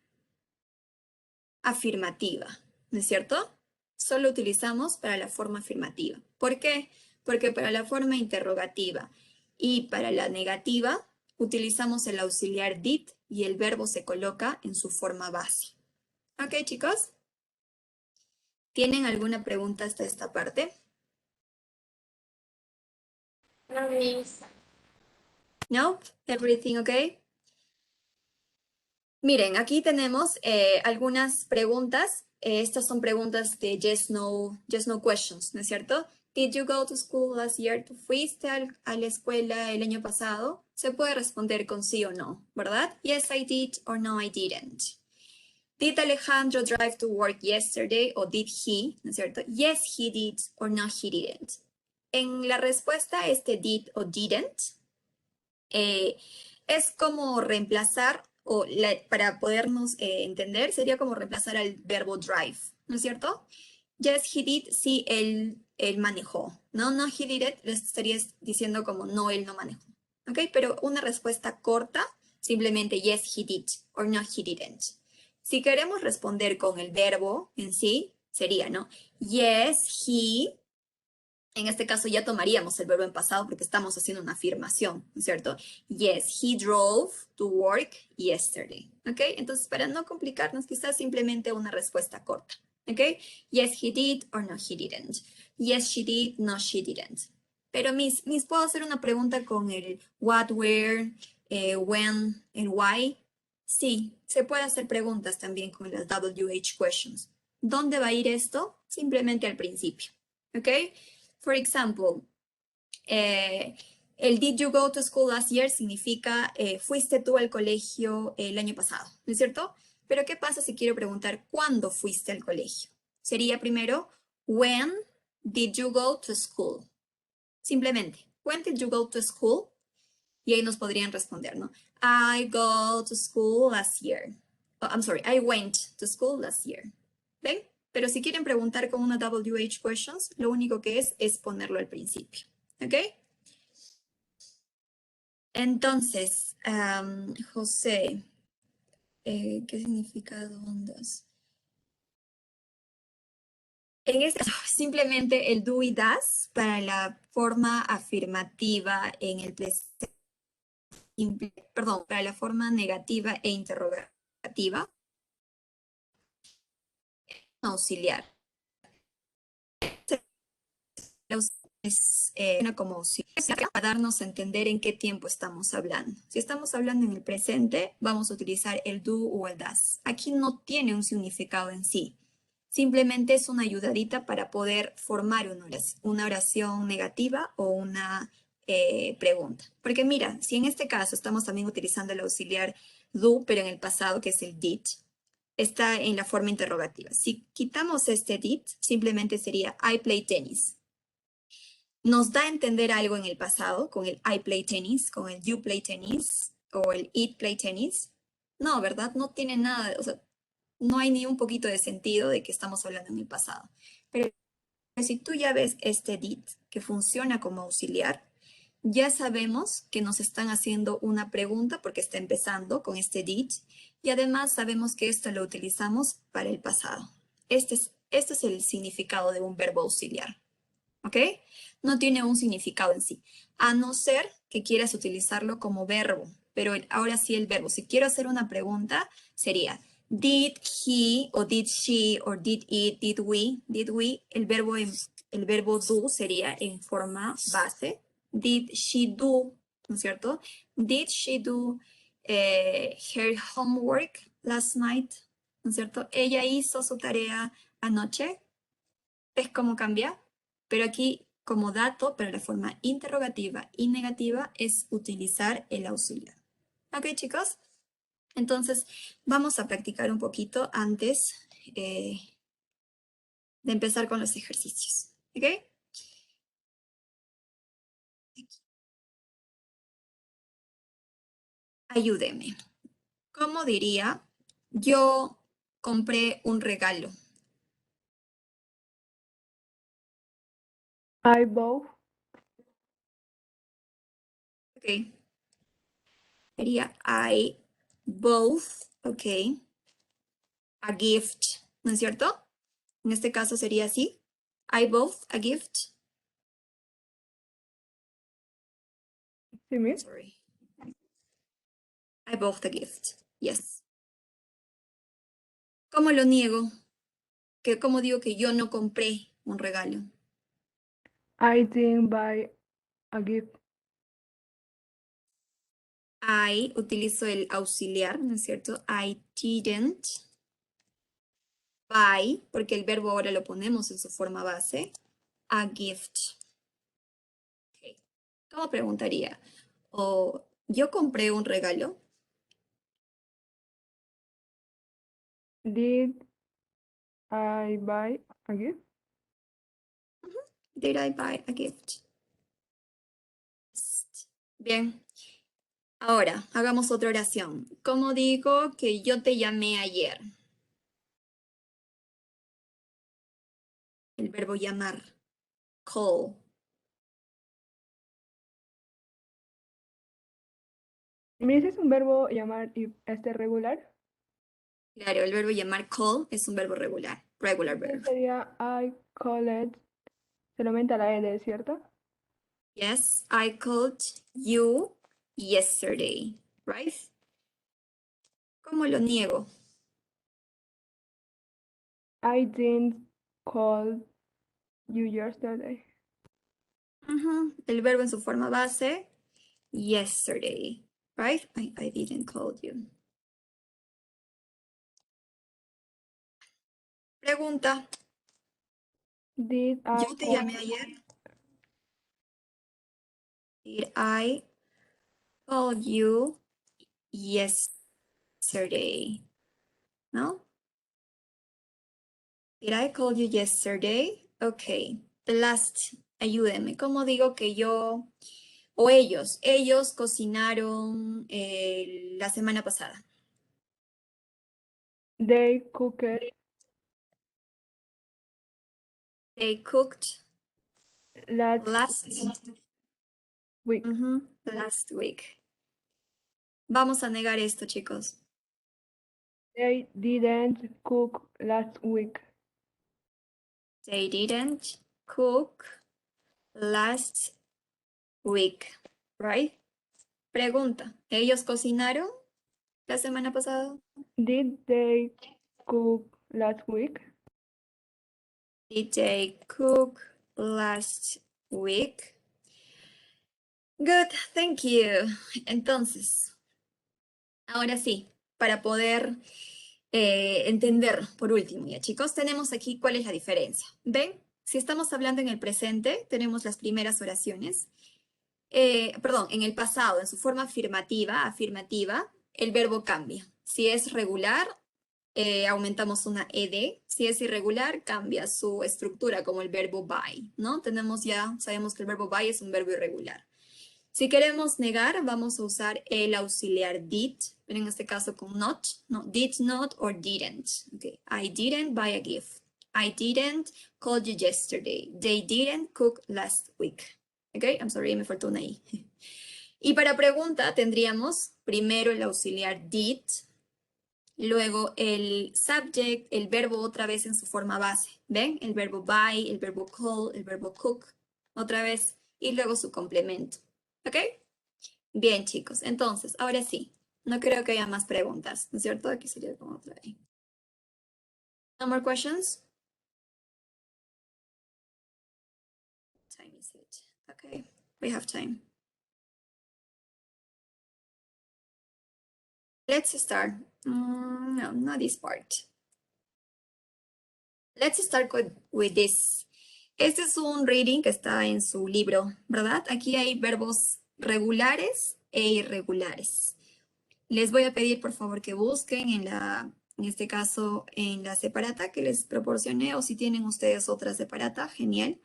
afirmativa, ¿no es cierto? Solo utilizamos para la forma afirmativa. ¿Por qué? Porque para la forma interrogativa y para la negativa utilizamos el auxiliar did y el verbo se coloca en su forma base. ¿Ok, chicos? ¿Tienen alguna pregunta hasta esta parte? No, Miss. No? Everything okay? Miren, aquí tenemos algunas preguntas. Estas son preguntas de yes, no questions, ¿no es cierto? Did you go to school last year? ¿Tú fuiste a la escuela el año pasado? Se puede responder con sí o no, ¿verdad? Yes, I did, or no, I didn't. Did Alejandro drive to work yesterday, or did he? ¿No es cierto? Yes, he did, or no, he didn't. En la respuesta, este did o didn't, es como reemplazar, para podernos entender, sería como reemplazar al verbo drive, ¿no es cierto? Yes, he did, sí, él manejó. No, no, he didn't, estarías diciendo como no, él no manejó. ¿Ok? Pero una respuesta corta, simplemente yes, he did, or no, he didn't. Si queremos responder con el verbo en sí, sería, ¿no? Yes, he. En este caso ya tomaríamos el verbo en pasado porque estamos haciendo una afirmación, ¿no es cierto? Yes, he drove to work yesterday, ¿ok? Entonces, para no complicarnos, quizás simplemente una respuesta corta, ¿ok? Yes, he did, or no, he didn't. Yes, she did, no, she didn't. Pero, Miss, ¿puedo hacer una pregunta con el what, where, when, el why? Sí, se puede hacer preguntas también con las WH questions. ¿Dónde va a ir esto? Simplemente al principio, ¿ok? For example, el did you go to school last year significa fuiste tú al colegio el año pasado, ¿no es cierto? Pero ¿qué pasa si quiero preguntar cuándo fuiste al colegio? Sería primero, when did you go to school? Simplemente, when did you go to school? Y ahí nos podrían responder, ¿no? I go to school last year. Oh, I'm sorry, I went to school last year. ¿Ven? Pero si quieren preguntar con una WH questions, lo único que es ponerlo al principio. ¿Ok? Entonces, José, ¿qué significa ondas? En este caso, simplemente el do y das para la forma afirmativa en el presente, perdón, para la forma negativa e interrogativa, auxiliar. Es una como auxiliar para darnos a entender en qué tiempo estamos hablando. Si estamos hablando en el presente, vamos a utilizar el do o el das. Aquí no tiene un significado en sí. Simplemente es una ayudadita para poder formar una oración negativa o una pregunta. Porque mira, si en este caso estamos también utilizando el auxiliar do, pero en el pasado, que es el did, está en la forma interrogativa. Si quitamos este did, simplemente sería I play tennis. ¿Nos da a entender algo en el pasado con el I play tennis, con el you play tennis o el it play tennis? No, ¿verdad? No tiene nada, o sea, no hay ni un poquito de sentido de que estamos hablando en el pasado. Pero si tú ya ves este did que funciona como auxiliar, ya sabemos que nos están haciendo una pregunta porque está empezando con este did y además sabemos que esto lo utilizamos para el pasado. Este es el significado de un verbo auxiliar. ¿Ok? No tiene un significado en sí, a no ser que quieras utilizarlo como verbo, pero ahora sí el verbo. Si quiero hacer una pregunta, sería, did he, o did she, or did it, did we, el verbo do sería en forma base, did she do, ¿no es cierto? Did she do her homework last night, ¿no es cierto? Ella hizo su tarea anoche. ¿Ves cómo cambia? Pero aquí, como dato, para la forma interrogativa y negativa, es utilizar el auxiliar. ¿Ok, chicos? Entonces, vamos a practicar un poquito antes de empezar con los ejercicios. ¿Ok? Ayúdeme. ¿Cómo diría? Yo compré un regalo. I bought Ok. Sería I both, ok, a gift, ¿no es cierto? En este caso sería así. I both a gift. to me. Sorry. I bought a gift. Yes. ¿Cómo lo niego? ¿Cómo digo que yo no compré un regalo? I didn't buy a gift. I utilizo el auxiliar, ¿no es cierto? I didn't buy, porque el verbo ahora lo ponemos en su forma base. A gift. Ok. ¿Cómo preguntaría? O yo compré un regalo. Did I buy a gift? Did I buy a gift? Bien. Ahora, hagamos otra oración. ¿Cómo digo que yo te llamé ayer? El verbo llamar. Call. ¿Me dices un verbo llamar y este regular? Claro, el verbo llamar call es un verbo regular. Regular Entonces verb. sería I called solamente a la L, ¿cierto? Yes, I called you yesterday. Right? ¿Cómo lo niego? I didn't call you yesterday. Ujú, el verbo en su forma base. Yesterday. Right? I didn't call you. Pregunta. Did I ¿Yo te call llamé ayer? Did I call you yesterday? ¿No? Did I call you yesterday? Ok. The last, ayúdenme. ¿Cómo digo que yo o ellos cocinaron la semana pasada? they cooked They cooked last last, week? last week. Vamos a negar esto, chicos. They didn't cook last week. They didn't cook last week, right? Pregunta, ¿ellos cocinaron la semana pasada? Did they cook last week? Did they cook last week? Good, thank you. Entonces, ahora sí, para poder entender, por último, ya chicos, tenemos aquí cuál es la diferencia. ¿Ven? Si estamos hablando en el presente, tenemos las primeras oraciones. Perdón, en el pasado, en su forma afirmativa, el verbo cambia. Si es regular, aumentamos una ed. Si es irregular, cambia su estructura como el verbo buy, ¿no? Sabemos que el verbo buy es un verbo irregular. Si queremos negar, vamos a usar el auxiliar did, pero en este caso con not, no, did not or didn't. Okay. I didn't buy a gift. I didn't call you yesterday. They didn't cook last week. Okay, I'm sorry, me faltó una I. Y para pregunta tendríamos primero el auxiliar did, luego el subject, el verbo otra vez en su forma base. ¿Ven? El verbo buy, el verbo call, el verbo cook, otra vez, y luego su complemento. ¿Ok? Bien, chicos. Entonces, ahora sí. No creo que haya más preguntas, ¿no es cierto? Aquí sería como otra vez. No more questions? Time is it? Okay, we have time. Let's start. No, not this part. Let's start with this. Este es un reading que está en su libro, ¿verdad? Aquí hay verbos regulares e irregulares. Les voy a pedir, por favor, que busquen en este caso, en la separata que les proporcioné, o si tienen ustedes otra separata, genial.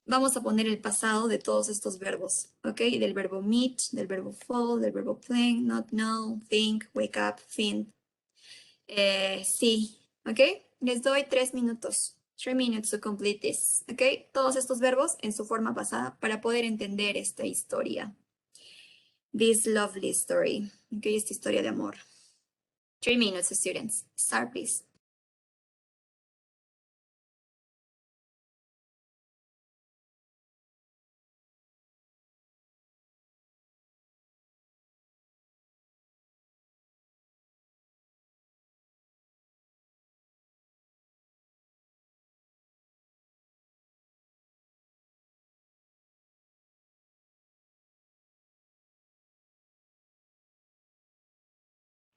Vamos a poner el pasado de todos estos verbos, ¿ok? Del verbo meet, del verbo fall, del verbo plan, not know, think, wake up, think, sí, ¿ok? Les doy 3 minutos. 3 minutes to complete this, ¿ok? Todos estos verbos en su forma pasada para poder entender esta historia. This lovely story, ¿ok? Esta historia de amor. 3 minutes, students. Start, please.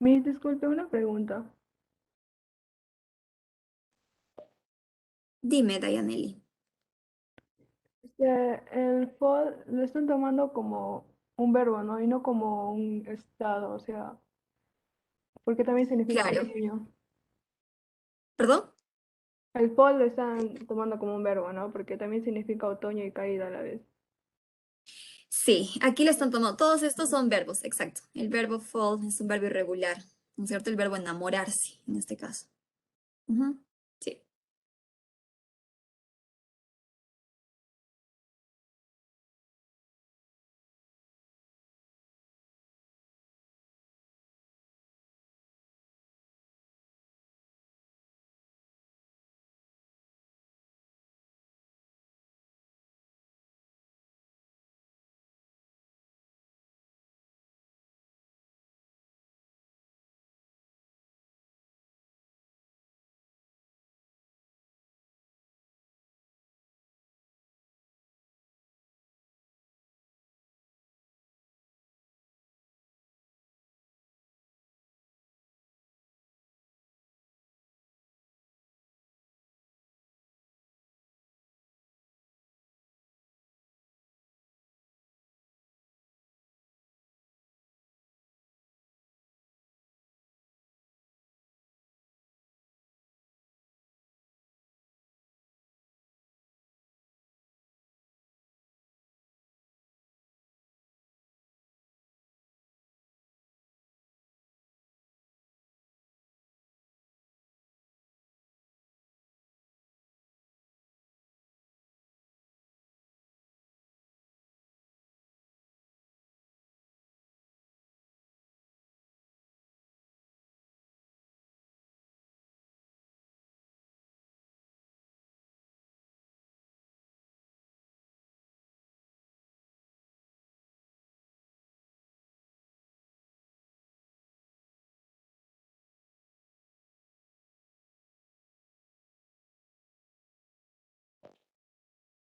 Miss, disculpe, una pregunta. Dime, Dayanelli. El fall lo están tomando como un verbo, ¿no? Y no como un estado, o sea, porque también significa Claro. otoño. ¿Perdón? El fall lo están tomando como un verbo, ¿no? Porque también significa otoño y caída a la vez. Sí, aquí le están tomando. Todos estos son verbos, exacto. El verbo fall es un verbo irregular, ¿no es cierto? El verbo enamorarse, en este caso. Ujú, sí.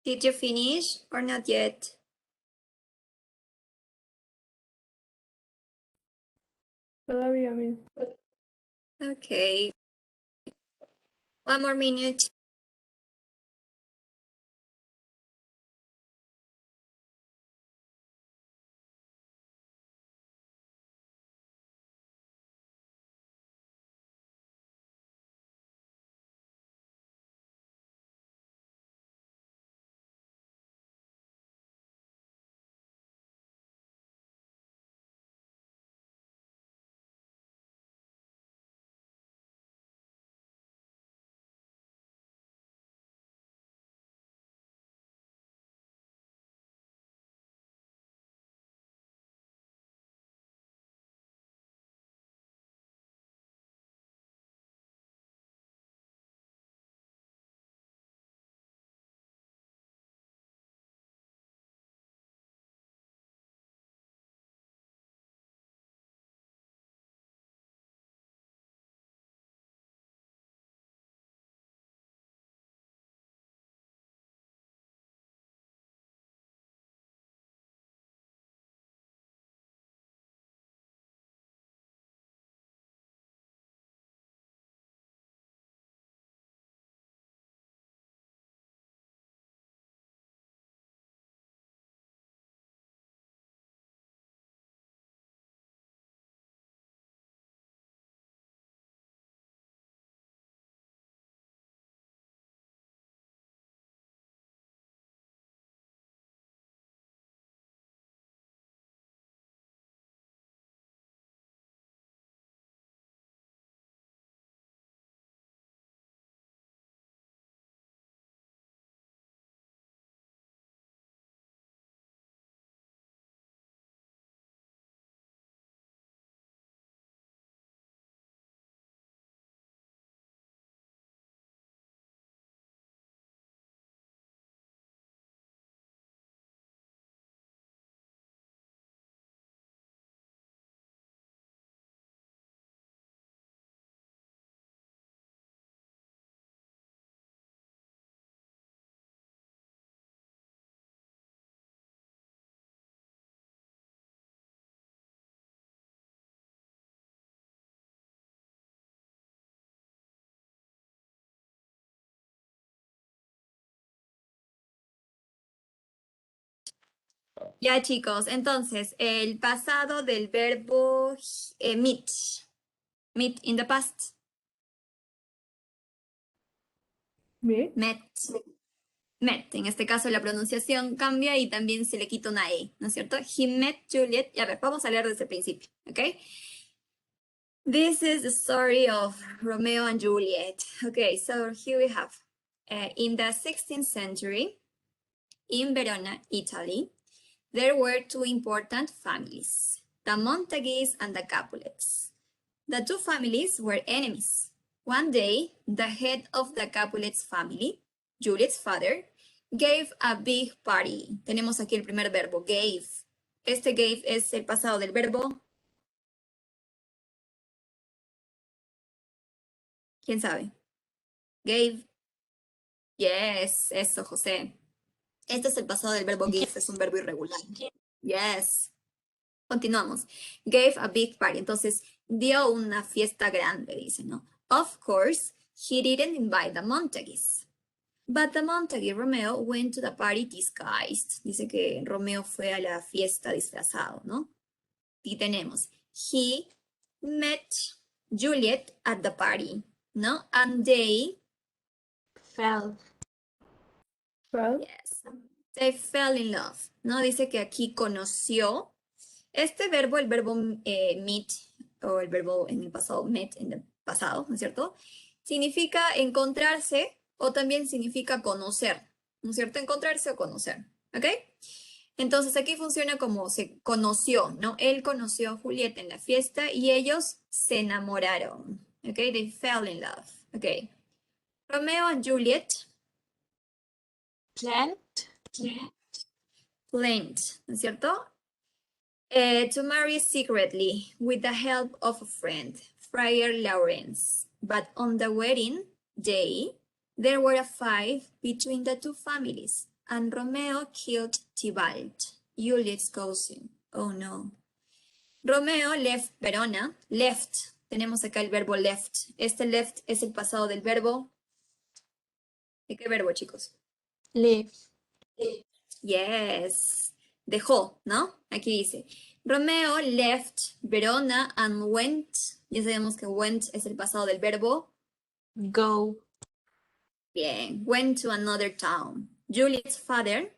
Did you finish or not yet? Todavía, Miss. Okay. One more minute. Ya, chicos, entonces, el pasado del verbo meet. Meet in the past. ¿Me? Met. Met. En este caso la pronunciación cambia y también se le quita una E, ¿no es cierto? He met Juliet. Ya, a ver, vamos a leer desde el principio, ¿ok? This is the story of Romeo and Juliet. Okay, so here we have, in the 16th century, in Verona, Italy, there were two important families, the Montagues and the Capulets. The two families were enemies. One day, the head of the Capulets family, Juliet's father, gave a big party. Tenemos aquí el primer verbo, gave. Este gave es el pasado del verbo. ¿Quién sabe? Gave. Yes, eso, José. Este es el pasado del verbo give, es un verbo irregular. Yes. Continuamos. Gave a big party. Entonces, dio una fiesta grande, dice, ¿no? Of course, he didn't invite the Montagues. But the Montague Romeo went to the party disguised. Dice que Romeo fue a la fiesta disfrazado, ¿no? Y tenemos, he met Juliet at the party, ¿no? And they, Fell. Well, yes, they fell in love, ¿no? Dice que aquí conoció. Este verbo, el verbo meet, o el verbo en el pasado, met en el pasado, ¿no es cierto? Significa encontrarse o también significa conocer, ¿no es cierto? Encontrarse o conocer, ¿ok? Entonces aquí funciona como se conoció, ¿no? Él conoció a Julieta en la fiesta y ellos se enamoraron, ¿ok? They fell in love, ¿ok? Romeo and Juliet Plant. planned, ¿no es cierto? To marry secretly with the help of a friend, Friar Lawrence. But on the wedding day, there were a fight between the two families, and Romeo killed Tybalt, Juliet's cousin. Oh no. Romeo left Verona, left. Tenemos acá el verbo left. Este left es el pasado del verbo. ¿De qué verbo, chicos? Live. Yes. Dejó, ¿no? Aquí dice, Romeo left Verona and went. Ya sabemos que went es el pasado del verbo. Go. Bien, went to another town. Juliet's father.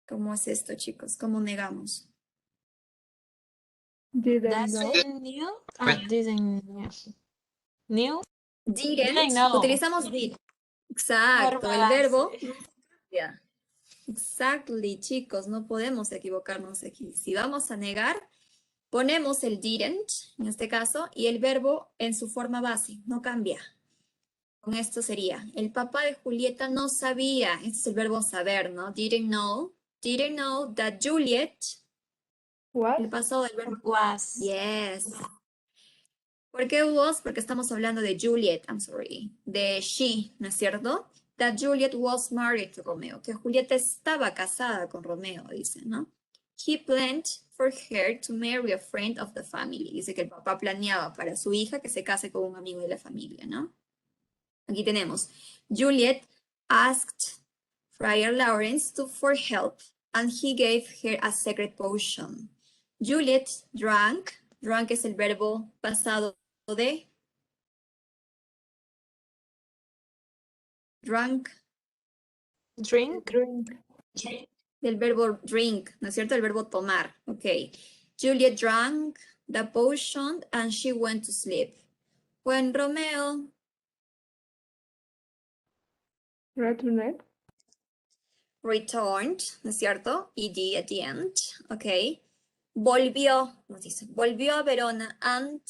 ¿Cómo es esto, chicos? ¿Cómo negamos? didn't know. Doesn't knew. Didn't know. Knew. Didn't. know. Utilizamos did. Exacto, el verbo. Yeah. Exactly, chicos, no podemos equivocarnos aquí. Si vamos a negar, ponemos el didn't, en este caso, y el verbo en su forma base, no cambia. Con esto sería, el papá de Julieta no sabía, este es el verbo saber, ¿no? Didn't know that Juliet, What? el pasado del verbo. Was. Yes. ¿Por qué was? Porque estamos hablando de Juliet, I'm sorry, de she, ¿no es cierto? That Juliet was married to Romeo, que Julieta estaba casada con Romeo, dice, ¿no? He planned for her to marry a friend of the family. Dice que el papá planeaba para su hija que se case con un amigo de la familia, ¿no? Aquí tenemos, Juliet asked Friar Lawrence for help, and he gave her a secret potion. Juliet drank es el verbo pasado de drunk, Drink. del verbo drink, ¿no es cierto? El verbo tomar, ok. Juliet drank the potion and she went to sleep. When Romeo Returned. returned, ¿no es cierto? ED at the end, ok. Volvió, nos dice, volvió a Verona and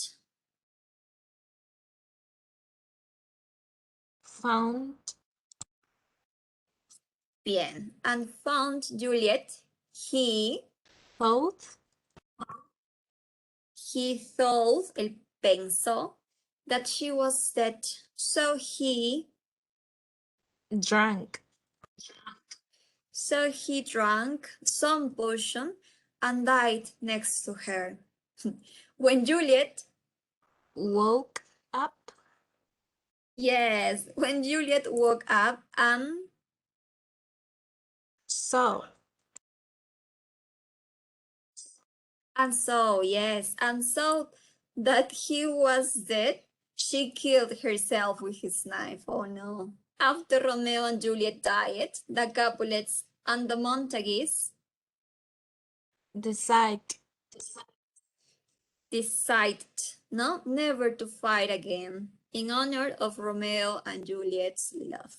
Found. bien, and found Juliet. He Both. thought, él pensó, that she was dead. So he Drank. drank some potion and died next to her. When Juliet Woke up. Yes, when Juliet woke up and So, yes, and saw that he was dead, she killed herself with his knife. Oh no. After Romeo and Juliet died, the Capulets and the Montagues decide. decided never to fight again in honor of Romeo and Juliet's love.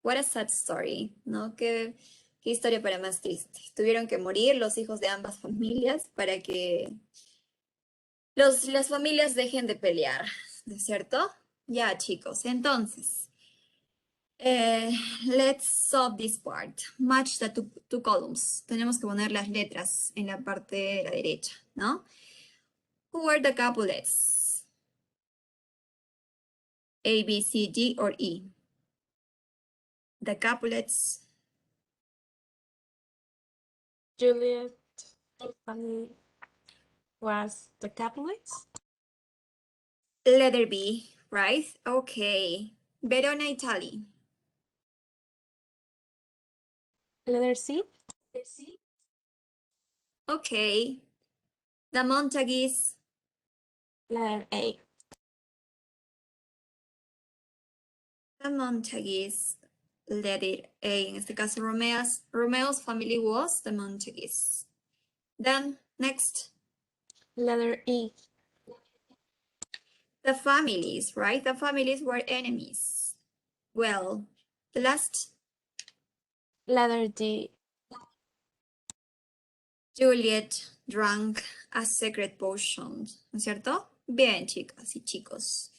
What a sad story, ¿no? Qué historia para más triste. Tuvieron que morir los hijos de ambas familias para que las familias dejen de pelear, ¿no es cierto? Ya, chicos, entonces, let's solve this part. Match the two columns. Tenemos que poner las letras en la parte de la derecha, ¿no? Who were the Capulets? A, B, C, D, or E? The Capulets. Juliet was the Capulets. Letter B, right? Okay. Verona, Italy. Letter C. Okay. The Montagues. Letter A. The Montagues. Letter A. En este caso, Romeo's family was the Montagues. Then, next. Letter E. The families, right? The families were enemies. Well, the last. Letter D. Juliet drank a secret potion, ¿no es cierto? Bien, chicas y chicos.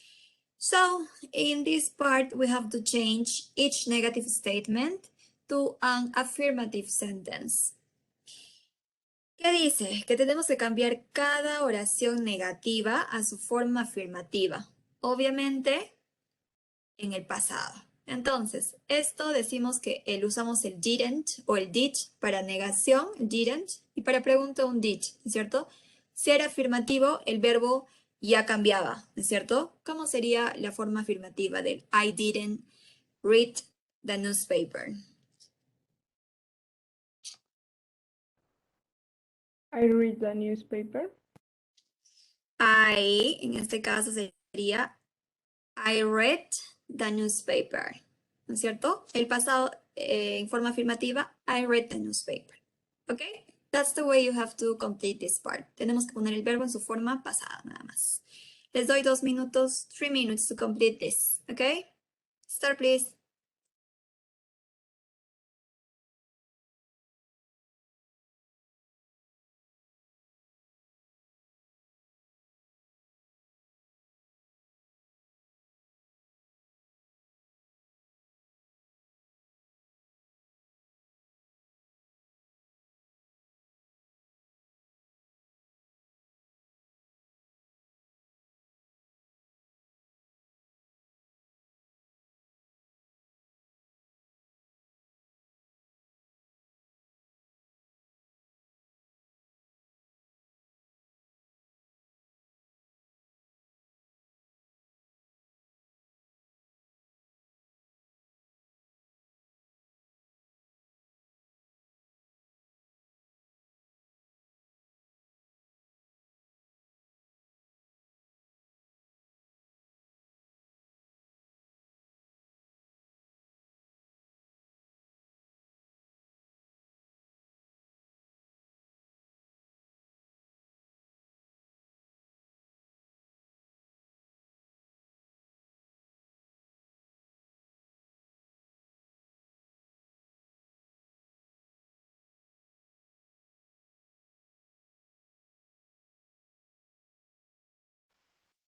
So, in this part, we have to change each negative statement to an affirmative sentence. ¿Qué dice? Que tenemos que cambiar cada oración negativa a su forma afirmativa. Obviamente, en el pasado. Entonces, esto decimos que usamos el didn't o el did para negación, didn't, y para pregunta un did, ¿no es cierto? Si era afirmativo, el verbo ya cambiaba, ¿no es cierto? ¿Cómo sería la forma afirmativa del I didn't read the newspaper? I read the newspaper. En este caso sería I read the newspaper, ¿no es cierto? El pasado en forma afirmativa, I read the newspaper. ¿Ok? That's the way you have to complete this part. Tenemos que poner el verbo en su forma pasada, nada más. Les doy 2 minutos, 3 minutes to complete this. ¿Ok? Start, please.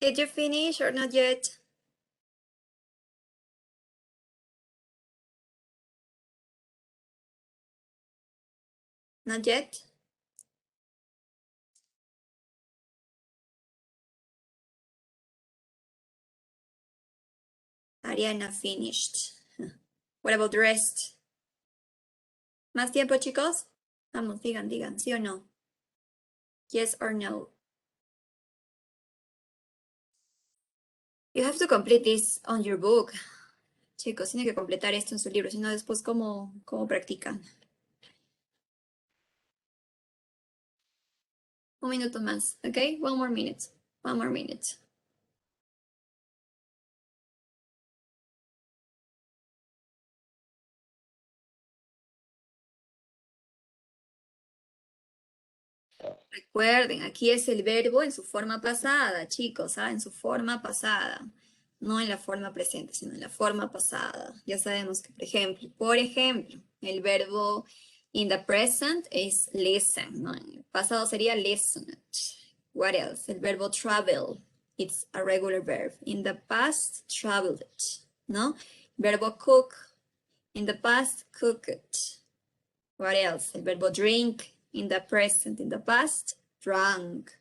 Did you finish or not yet? Not yet? Ariana finished. What about the rest? ¿Más tiempo, chicos? Vamos, digan, ¿sí o no? Yes or no? You have to complete this on your book. Chicos, tienen que completar esto en su libro, si no después cómo practican. Un minuto más, ¿ok? One more minute. One more minute. Recuerden, aquí es el verbo en su forma pasada, chicos, ¿ah? En su forma pasada. No en la forma presente, sino en la forma pasada. Ya sabemos que, por ejemplo, el verbo in the present es listen, ¿no? En el pasado sería listened. What else? El verbo travel. It's a regular verb. In the past, traveled, ¿no? Verbo cook. In the past, cooked. What else? El verbo drink. In the present, in the past, drank.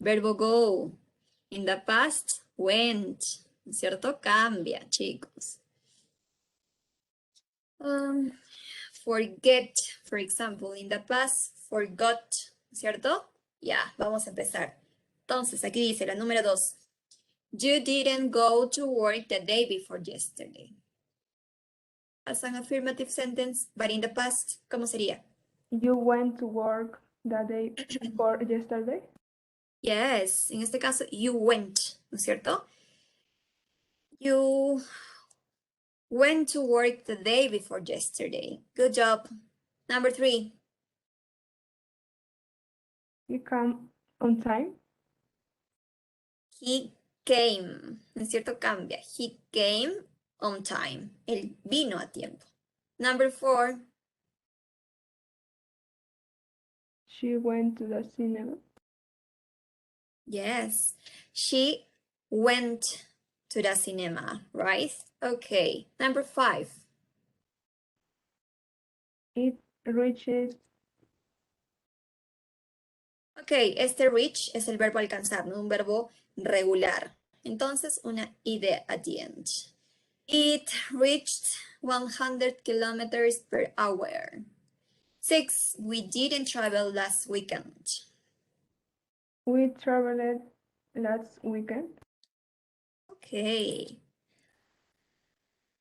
Verbo go. In the past, went. ¿Cierto? Cambia, chicos. Forget, for example, in the past, forgot. ¿Cierto? Ya, vamos a empezar. Entonces, aquí dice la número 2. You didn't go to work the day before yesterday. As an affirmative sentence, but in the past, ¿cómo sería? You went to work the day before yesterday. Yes, en este caso, you went, ¿no es cierto? You went to work the day before yesterday. Good job. Number 3. You come on time. He came, ¿no es cierto? Cambia. He came on time. Él vino a tiempo. Number 4. She went to the cinema. Yes, she went to the cinema, right? Okay. Number 5. It reaches. Ok, este reach es el verbo alcanzar, ¿no? Un verbo regular. Entonces, una id at the end. It reached 100 kilometers per hour. 6. We didn't travel last weekend. We traveled last weekend. Okay.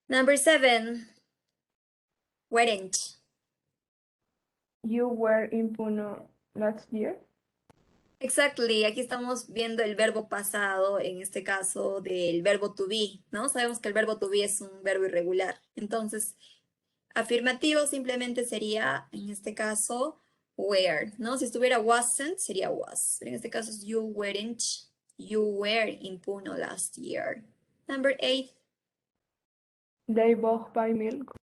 Number 7. Weren't. You were in Puno last year. Exactly, aquí estamos viendo el verbo pasado, en este caso del verbo to be, ¿no? Sabemos que el verbo to be es un verbo irregular. Entonces, afirmativo simplemente sería, en este caso, were, ¿no? Si estuviera wasn't, sería was. Pero en este caso es you were in Puno last year. Number 8. They both buy milk.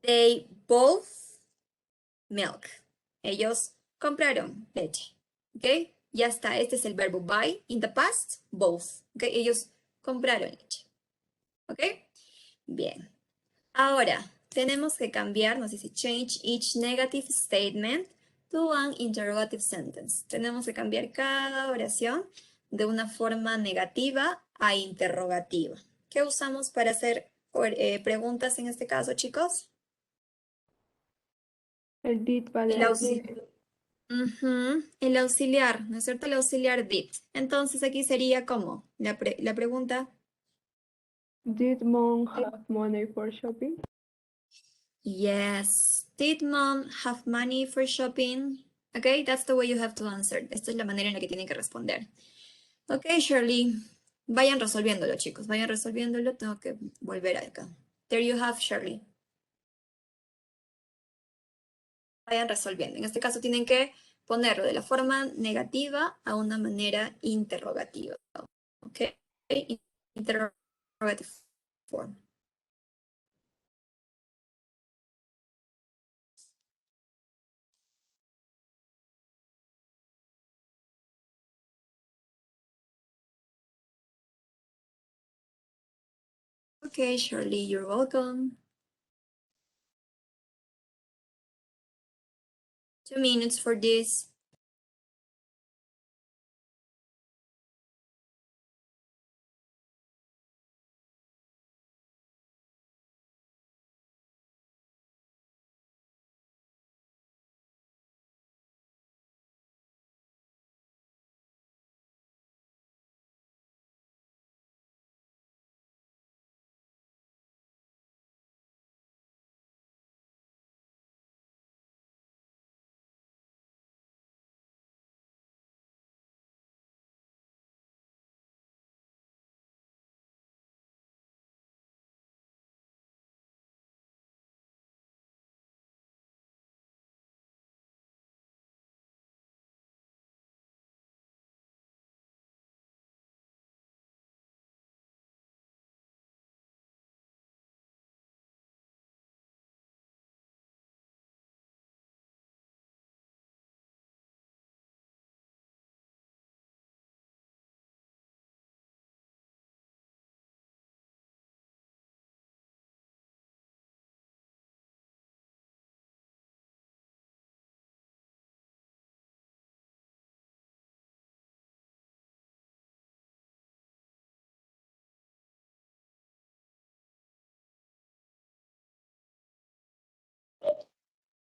They both milk. Ellos compraron leche. ¿Ok? Ya está. Este es el verbo buy. In the past, both. ¿Ok? Ellos compraron leche. ¿Ok? Bien. Ahora, tenemos que cambiar, nos dice change each negative statement to an interrogative sentence. Tenemos que cambiar cada oración de una forma negativa a interrogativa. ¿Qué usamos para hacer preguntas en este caso, chicos? El did para El auxiliar. El auxiliar, ¿no es cierto? El auxiliar did. Entonces aquí sería como la pregunta. Did mom have money for shopping? Yes. Did mom have money for shopping? Okay, that's the way you have to answer. Esta es la manera en la que tienen que responder. Ok, Shirley. Vayan resolviéndolo, chicos. Vayan resolviéndolo. Tengo que volver acá. There you have, Shirley. Vayan resolviendo. En este caso tienen que ponerlo de la forma negativa a una manera interrogativa. Ok, interrogative form. Okay, Shirley, you're welcome. 2 minutes for this.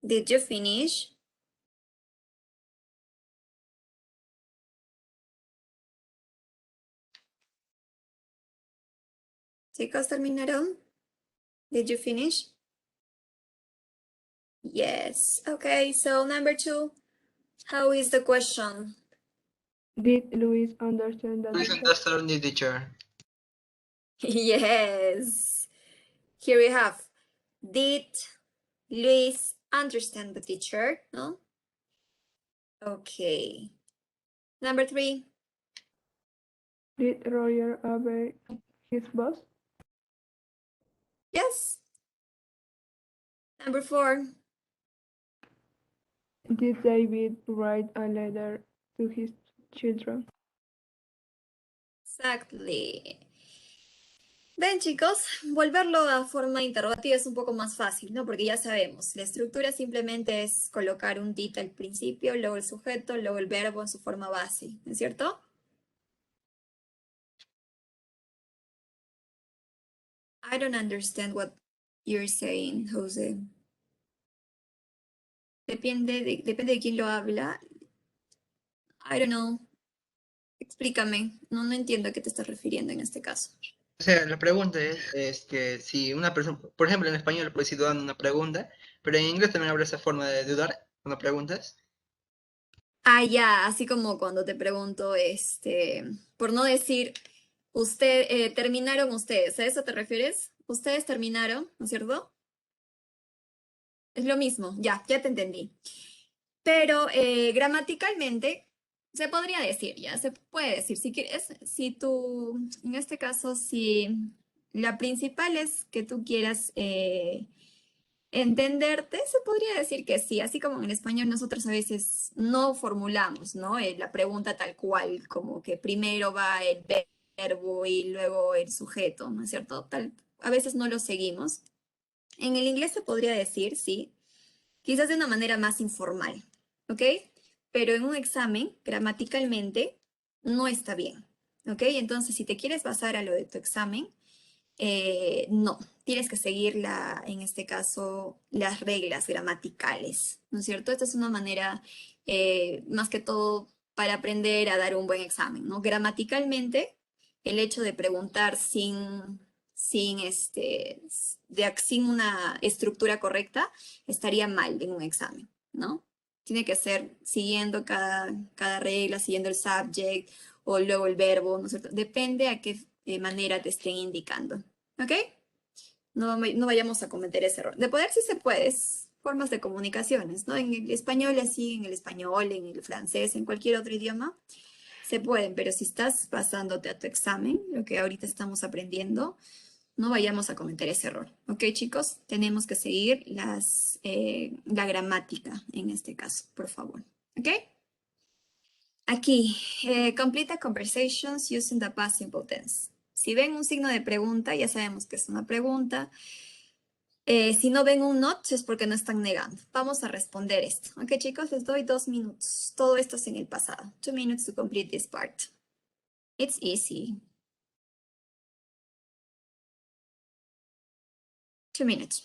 Did you finish? Chicos, ¿terminaron? Did you finish? Yes. Okay, so number 2, how is the question? Did Luis understand the Please teacher? understand the teacher. Yes. Here we have, did Luis understand the teacher? No? Okay. Number 3, Did Roger obey his boss? yes. Number 4, Did David write a letter to his children? exactly. Ven, chicos, volverlo a forma interrogativa es un poco más fácil, ¿no? Porque ya sabemos, la estructura simplemente es colocar un did al principio, luego el sujeto, luego el verbo en su forma base, ¿no es cierto? I don't understand what you're saying, Jose. Depende de quién lo habla. I don't know. Explícame. No entiendo a qué te estás refiriendo en este caso. O sea, la pregunta es que si una persona, por ejemplo, en español puedes ir dando una pregunta, pero en inglés también habrá esa forma de dudar cuando preguntas. Ah, ya, así como cuando te pregunto, por no decir, terminaron ustedes, ¿a eso te refieres? Ustedes terminaron, ¿no es cierto? Es lo mismo, ya te entendí. Pero gramaticalmente se podría decir, ya se puede decir, si quieres, si tú, en este caso, si la principal es que tú quieras entenderte, se podría decir que sí, así como en español nosotros a veces no formulamos, ¿no? La pregunta tal cual, como que primero va el verbo y luego el sujeto, ¿no es cierto? A veces no lo seguimos. En el inglés se podría decir, sí, quizás de una manera más informal, ¿ok? Pero en un examen, gramaticalmente, no está bien, ¿ok? Entonces, si te quieres basar a lo de tu examen, no, tienes que seguir en este caso, las reglas gramaticales, ¿no es cierto? Esta es una manera, más que todo, para aprender a dar un buen examen, ¿no? Gramaticalmente, el hecho de preguntar sin una estructura correcta estaría mal en un examen, ¿no? Tiene que ser siguiendo cada regla, siguiendo el subject o luego el verbo, ¿no es cierto? Depende a qué manera te estén indicando, ¿ok? No vayamos a cometer ese error. De poder sí se puede, es formas de comunicaciones, ¿no? En el español así, en el español, en el francés, en cualquier otro idioma, se pueden, pero si estás basándote a tu examen, lo que ahorita estamos aprendiendo, no vayamos a cometer ese error, ¿ok, chicos? Tenemos que seguir la gramática en este caso, por favor, ¿ok? Aquí, complete the conversations using the past simple tense. Si ven un signo de pregunta, ya sabemos que es una pregunta. Si no ven un not, es porque no están negando. Vamos a responder esto. Ok, chicos, les doy 2 minutos. Todo esto es en el pasado. 2 minutes to complete this part. It's easy. 2 minutes.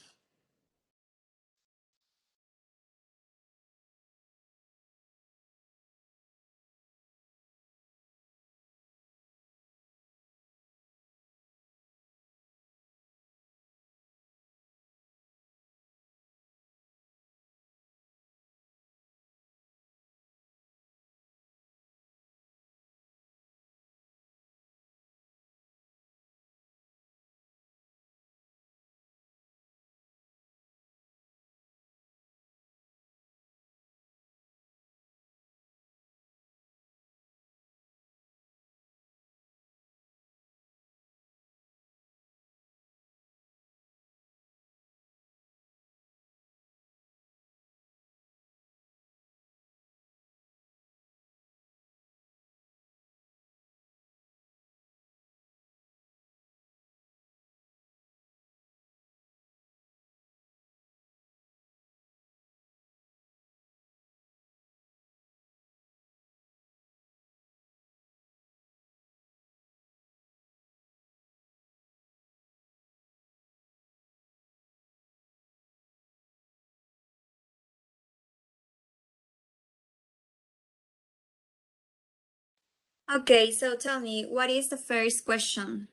Okay, so tell me, what is the first question?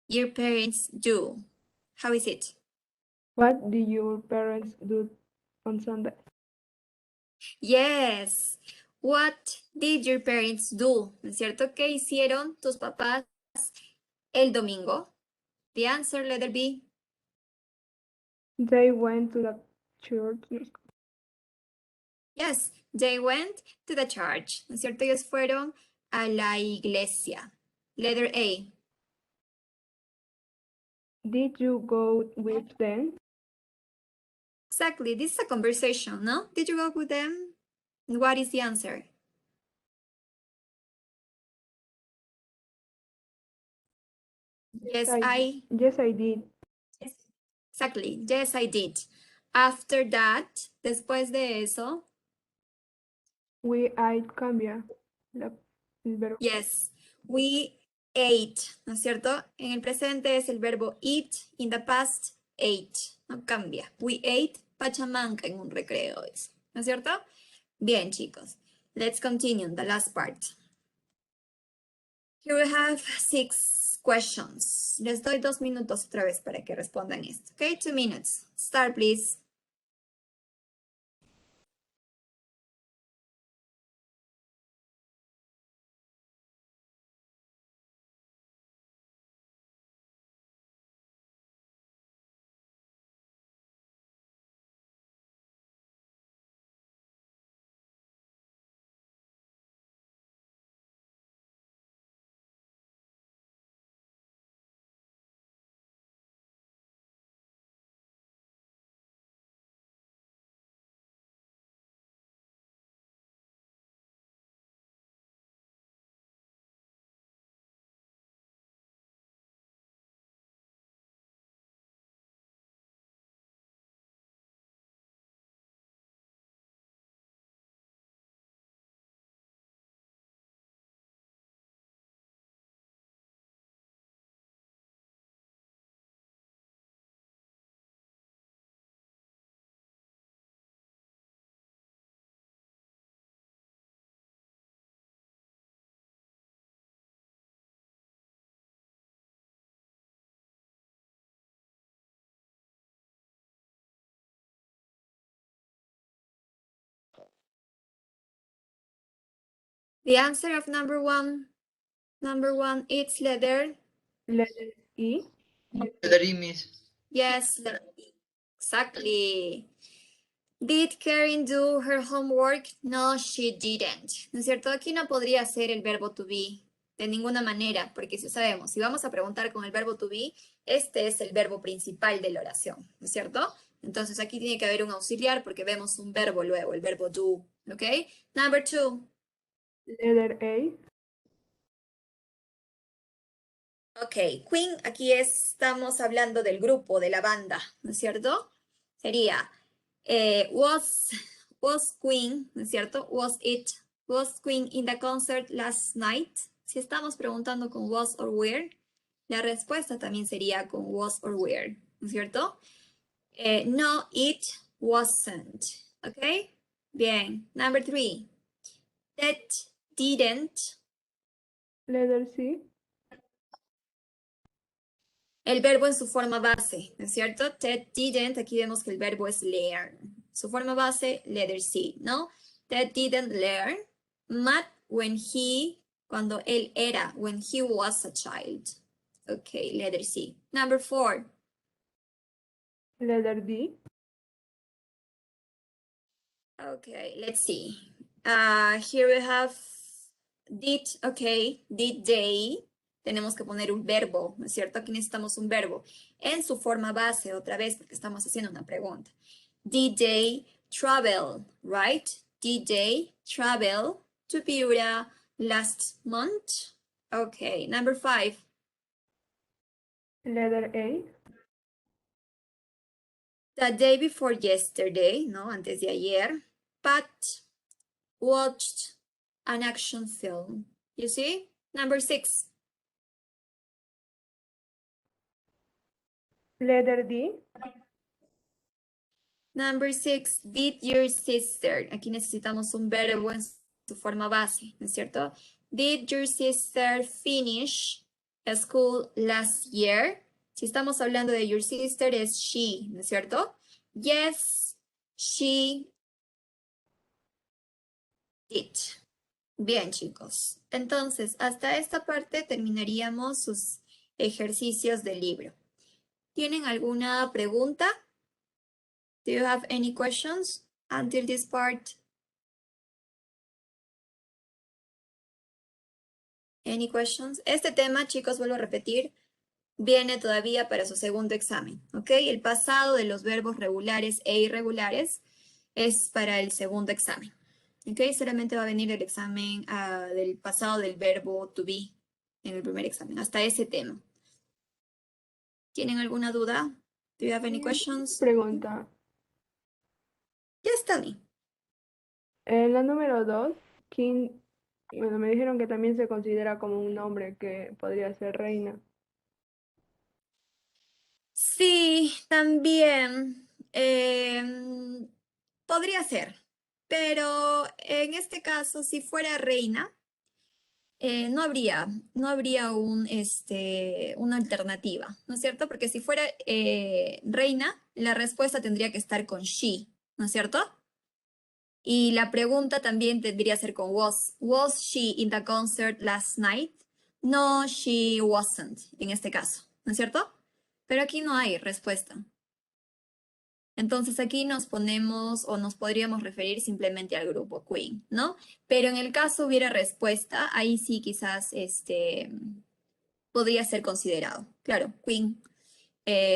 Your parents do. How is it? What did your parents do on Sunday? Yes. What did your parents do? ¿No es cierto? ¿Qué hicieron tus papás el domingo? The answer, letter B. They went to the church. Yes, they went to the church. ¿No es cierto? Ellos fueron a la iglesia. Letter A. Did you go with them? Exactly. This is a conversation, no? Did you go with them? What is the answer? Yes, I. Yes, I did. Yes, exactly. Yes, I did. After that, después de eso, We ate cambia el verbo. yes, we ate, ¿no es cierto? En el presente es el verbo eat, in the past, ate, no cambia. We ate pachamanca en un recreo, ¿no es cierto? Bien, chicos. Let's continue, the last part. Here we have 6 questions. Les doy 2 minutos otra vez para que respondan esto, ¿ok? 2 minutes. Start, please. The answer of number one, it's letter. Letter E. Letter E, miss. Yes, letter E. Exactly. Did Karen do her homework? No, she didn't. ¿No es cierto? Aquí no podría ser el verbo to be de ninguna manera, porque si sabemos, si vamos a preguntar con el verbo to be, este es el verbo principal de la oración, ¿no es cierto? Entonces aquí tiene que haber un auxiliar porque vemos un verbo luego, el verbo do, ¿ok? Number 2. Letter A. Ok, Queen, aquí estamos hablando del grupo, de la banda, ¿no es cierto? Sería, was Queen, ¿no es cierto? Was Queen in the concert last night? Si estamos preguntando con was or were, la respuesta también sería con was or were, ¿no es cierto? No, it wasn't, ¿ok? Bien, number 3. That didn't. Letter C. El verbo en su forma base, ¿no es cierto? Ted didn't, aquí vemos que el verbo es learn. Su forma base, letter C, ¿no? Ted didn't learn math cuando él era, when he was a child. Ok, letter C. Number 4. Letter D. Okay, let's see. Here we have did, okay, did they. Tenemos que poner un verbo, ¿no es cierto? Aquí necesitamos un verbo en su forma base, otra vez, porque estamos haciendo una pregunta. Did they travel, right? Did they travel to Piura last month? Okay, number 5. Letter A. The day before yesterday, ¿no? Antes de ayer, Pat watched an action film. You see? Number 6. Letter D. Number 6, did your sister. Aquí necesitamos un verbo en su forma base, ¿no es cierto? Did your sister finish school last year? Si estamos hablando de your sister, es she, ¿no es cierto? Yes, she did. Bien, chicos. Entonces, hasta esta parte terminaríamos sus ejercicios del libro. ¿Tienen alguna pregunta? Do you have any questions until this part? Any questions? Este tema, chicos, vuelvo a repetir, viene todavía para su segundo examen, ¿ok? El pasado de los verbos regulares e irregulares es para el segundo examen, ¿ok? Solamente va a venir el examen del pasado del verbo to be en el primer examen, hasta ese tema. ¿Tienen alguna duda? Do you have any questions? Pregunta. Yes, tell me. La número 2, King, bueno, me dijeron que también se considera como un nombre que podría ser reina. Sí, también podría ser, pero en este caso, si fuera reina, no habría una alternativa, ¿no es cierto? Porque si fuera reina, la respuesta tendría que estar con she, ¿no es cierto? Y la pregunta también tendría que ser con was. Was she in the concert last night? No, she wasn't, en este caso, ¿no es cierto? Pero aquí no hay respuesta. Entonces aquí nos ponemos o nos podríamos referir simplemente al grupo Queen, ¿no? Pero en el caso hubiera respuesta, ahí sí quizás podría ser considerado. Claro, Queen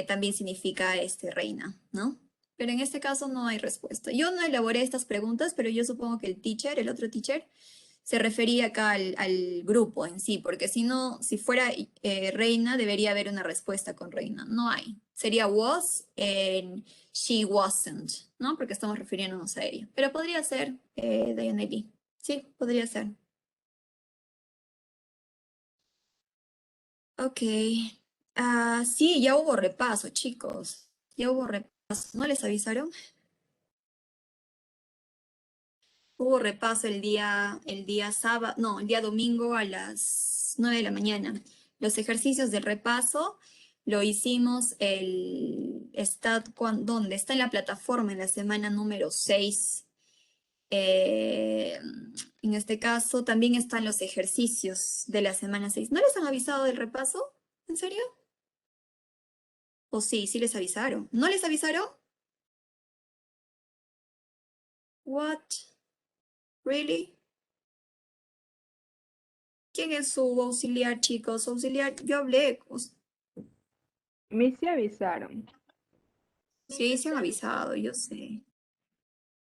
también significa reina, ¿no? Pero en este caso no hay respuesta. Yo no elaboré estas preguntas, pero yo supongo que el otro teacher, se refería acá al grupo en sí, porque si no, si fuera reina, debería haber una respuesta con reina. No hay. Sería was and she wasn't, ¿no? Porque estamos refiriéndonos a ella. Pero podría ser Diana Lee. Sí, podría ser. Ok. Sí, ya hubo repaso, chicos. Ya hubo repaso. ¿No les avisaron? Hubo repaso el día sábado, no, el día domingo a las 9 de la mañana. Los ejercicios de repaso lo hicimos ¿dónde? Está en la plataforma en la semana número 6. En este caso también están los ejercicios de la semana 6. ¿No les han avisado del repaso? ¿En serio? ¿O sí, sí les avisaron? ¿No les avisaron? What? Really? ¿Quién es su auxiliar, chicos? Auxiliar, yo hablé. Me sí avisaron. Sí, se han avisado, yo sé.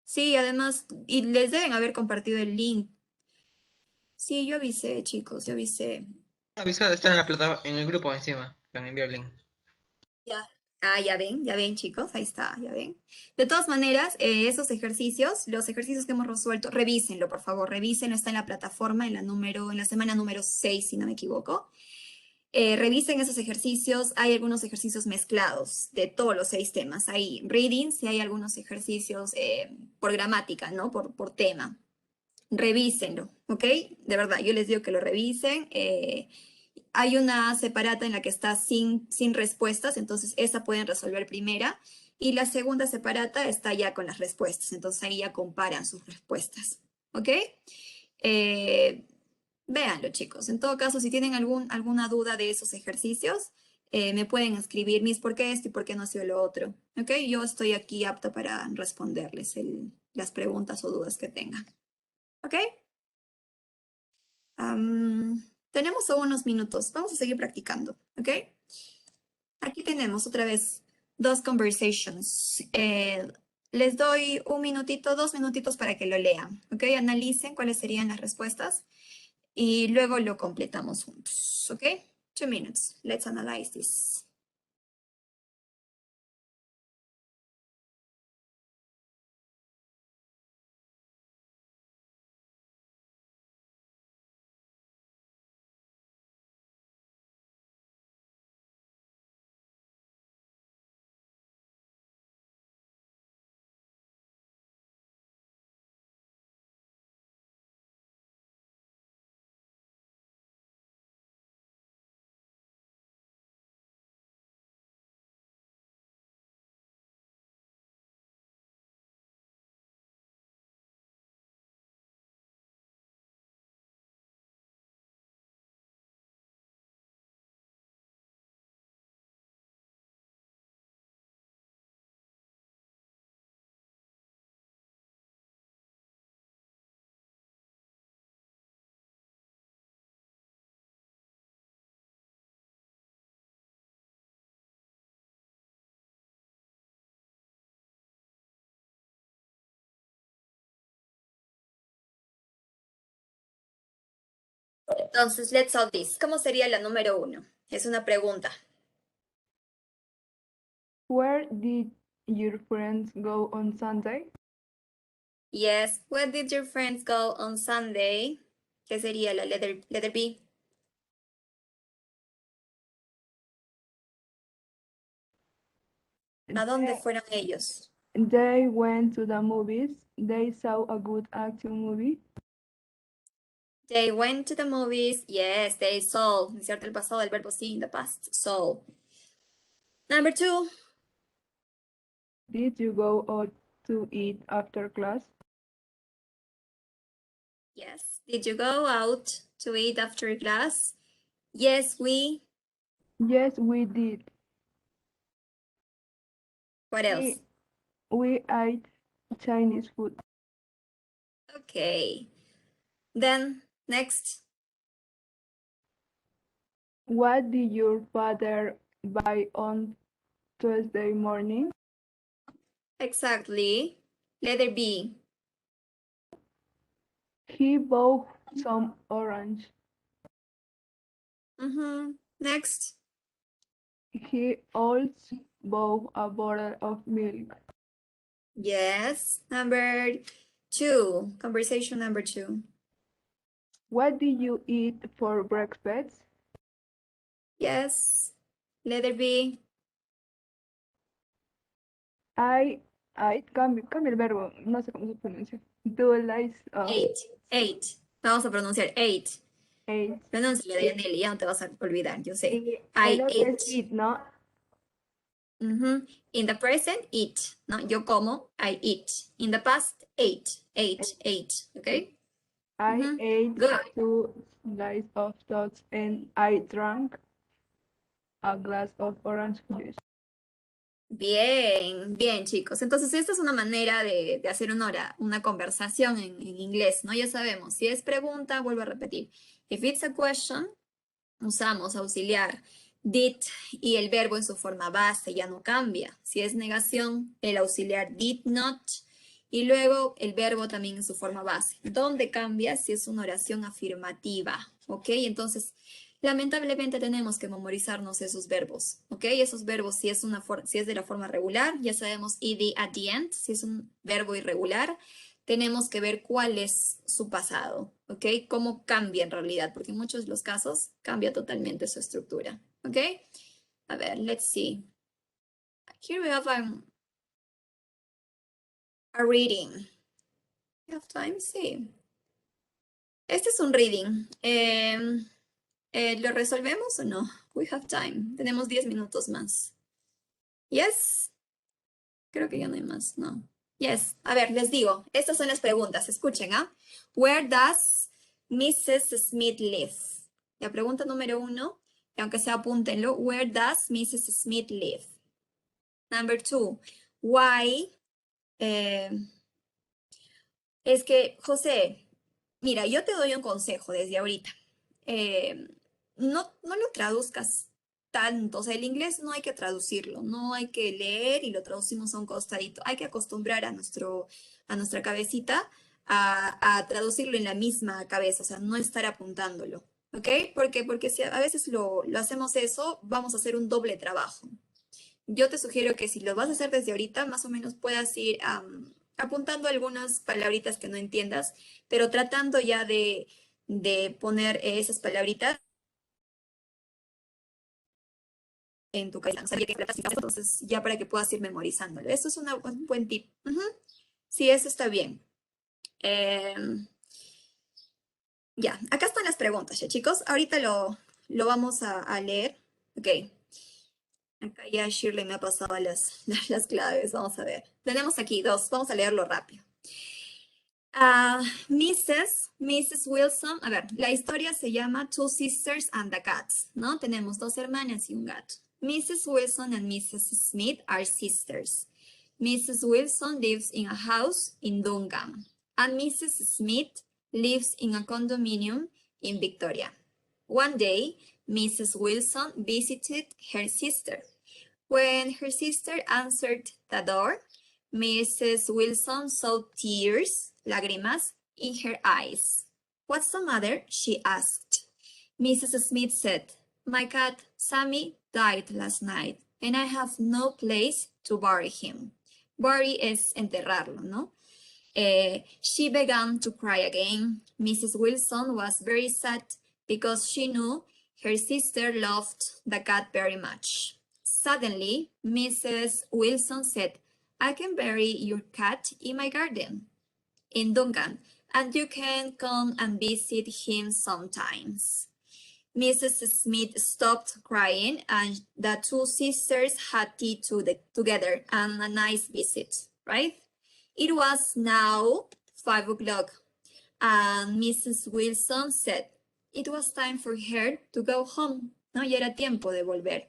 Sí, además, y les deben haber compartido el link. Sí, yo avisé, chicos, yo avisé. Avisado, está en la plataforma, en el grupo encima. Van a enviar el link. Ya. Ya ven, chicos, ahí está, ya ven. De todas maneras, esos ejercicios, los ejercicios que hemos resuelto, revísenlo, por favor, revísenlo, está en la plataforma, en la semana número 6, si no me equivoco. Revisen esos ejercicios, hay algunos ejercicios mezclados de todos los 6 temas. Hay readings y hay algunos ejercicios por gramática, ¿no? Por tema. Revísenlo, ¿ok? De verdad, yo les digo que lo revisen. Hay una separata en la que está sin respuestas, entonces esa pueden resolver primera. Y la segunda separata está ya con las respuestas, entonces ahí ya comparan sus respuestas, ¿ok? Véanlo, chicos. En todo caso, si tienen alguna duda de esos ejercicios, me pueden escribir, Miss, ¿por qué esto y por qué no ha sido lo otro? ¿Ok? Yo estoy aquí apta para responderles las preguntas o dudas que tengan. ¿Ok? Tenemos aún unos minutos. Vamos a seguir practicando. ¿Ok? Aquí tenemos otra vez 2 conversations. Les doy 1 minutito, 2 minutitos para que lo lean. ¿Ok? Analicen cuáles serían las respuestas. Y luego lo completamos juntos, ¿ok? 2 minutes. Let's analyze this. Entonces, let's solve this. ¿Cómo sería la número 1? Es una pregunta. Where did your friends go on Sunday? Yes. Where did your friends go on Sunday? ¿Qué sería la letter B? ¿A dónde fueron ellos? They went to the movies. They saw a good action movie. They went to the movies. Yes, they saw. Inserta el pasado del verbo see in the past. Saw. Number 2. Did you go out to eat after class? Yes. Did you go out to eat after class? Yes, we. Yes, we did. What else? We ate Chinese food. Okay. Then, next. What did your father buy on Tuesday morning? Exactly. Letter B. He bought some orange. Next. He also bought a bottle of milk. Yes. Number 2. Conversation number 2. What did you eat for breakfast? Yes. Letter B. Cambia el verbo, no sé cómo se pronuncia. Do lice of 8. Vamos a pronunciar 8. ate. Pronúncialo, Dianelli, ya no te vas a olvidar, yo sé. Y I el otro es ate. eat, ¿no? In the present, eat. ¿No? Yo como, I eat. In the past, ate. Okay? I ate Good. 2 slices of toast and I drank a glass of orange juice. Bien, bien, chicos. Entonces, esta es una manera de hacer una conversación en inglés, ¿no? Ya sabemos, si es pregunta, vuelvo a repetir. If it's a question, usamos auxiliar did y el verbo en su forma base ya no cambia. Si es negación, el auxiliar did not y luego el verbo también en su forma base. ¿Dónde cambia? Si es una oración afirmativa, ¿ok? Entonces, lamentablemente tenemos que memorizarnos esos verbos, ¿ok? Esos verbos, si es de la forma regular, ya sabemos ed at the end. Si es un verbo irregular, tenemos que ver cuál es su pasado, ¿ok? Cómo cambia en realidad, porque en muchos de los casos cambia totalmente su estructura, ¿ok? A ver, let's see. Here we have a reading. We have time, sí. Este es un reading. ¿Lo resolvemos o no? We have time. Tenemos 10 minutos más. Yes? Creo que ya no hay más, no. Yes. A ver, les digo, estas son las preguntas. Escuchen, ¿ah? Where does Mrs. Smith live? La pregunta número 1, y aunque sea apúntenlo, where does Mrs. Smith live? Number 2, why? Es que, José, mira, yo te doy un consejo desde ahorita. No lo traduzcas tanto, o sea, el inglés no hay que traducirlo, no hay que leer y lo traducimos a un costadito. Hay que acostumbrar a nuestra cabecita a traducirlo en la misma cabeza, o sea, no estar apuntándolo, ¿ok? Porque si a veces lo hacemos eso, vamos a hacer un doble trabajo. Yo te sugiero que si lo vas a hacer desde ahorita, más o menos puedas ir apuntando algunas palabritas que no entiendas, pero tratando ya de poner esas palabritas en tu cabeza. O sea, ya que practicas, entonces ya para que puedas ir memorizándolo. Eso es un buen tip. Sí, eso está bien. Ya, acá están las preguntas, ya chicos. Ahorita lo vamos a leer. Ok. Acá ya Shirley me ha pasado las claves. Vamos a ver. Tenemos aquí 2. Vamos a leerlo rápido. Mrs. Wilson, a ver, la historia se llama Two Sisters and the Cats, ¿no? Tenemos 2 hermanas y un gato. Mrs. Wilson and Mrs. Smith are sisters. Mrs. Wilson lives in a house in Dungan, and Mrs. Smith lives in a condominium in Victoria. One day, Mrs. Wilson visited her sister. When her sister answered the door, Mrs. Wilson saw tears, lágrimas, in her eyes. What's the matter? She asked. Mrs. Smith said, my cat, Sammy, died last night, and I have no place to bury him. Bury es enterrarlo, ¿no? She began to cry again. Mrs. Wilson was very sad because she knew her sister loved the cat very much. Suddenly, Mrs. Wilson said, I can bury your cat in my garden in Duncan, and you can come and visit him sometimes. Mrs. Smith stopped crying, and the two sisters had tea together and a nice visit, right? It was now 5 o'clock, and Mrs. Wilson said it was time for her to go home, ¿no? Ya era tiempo de volver.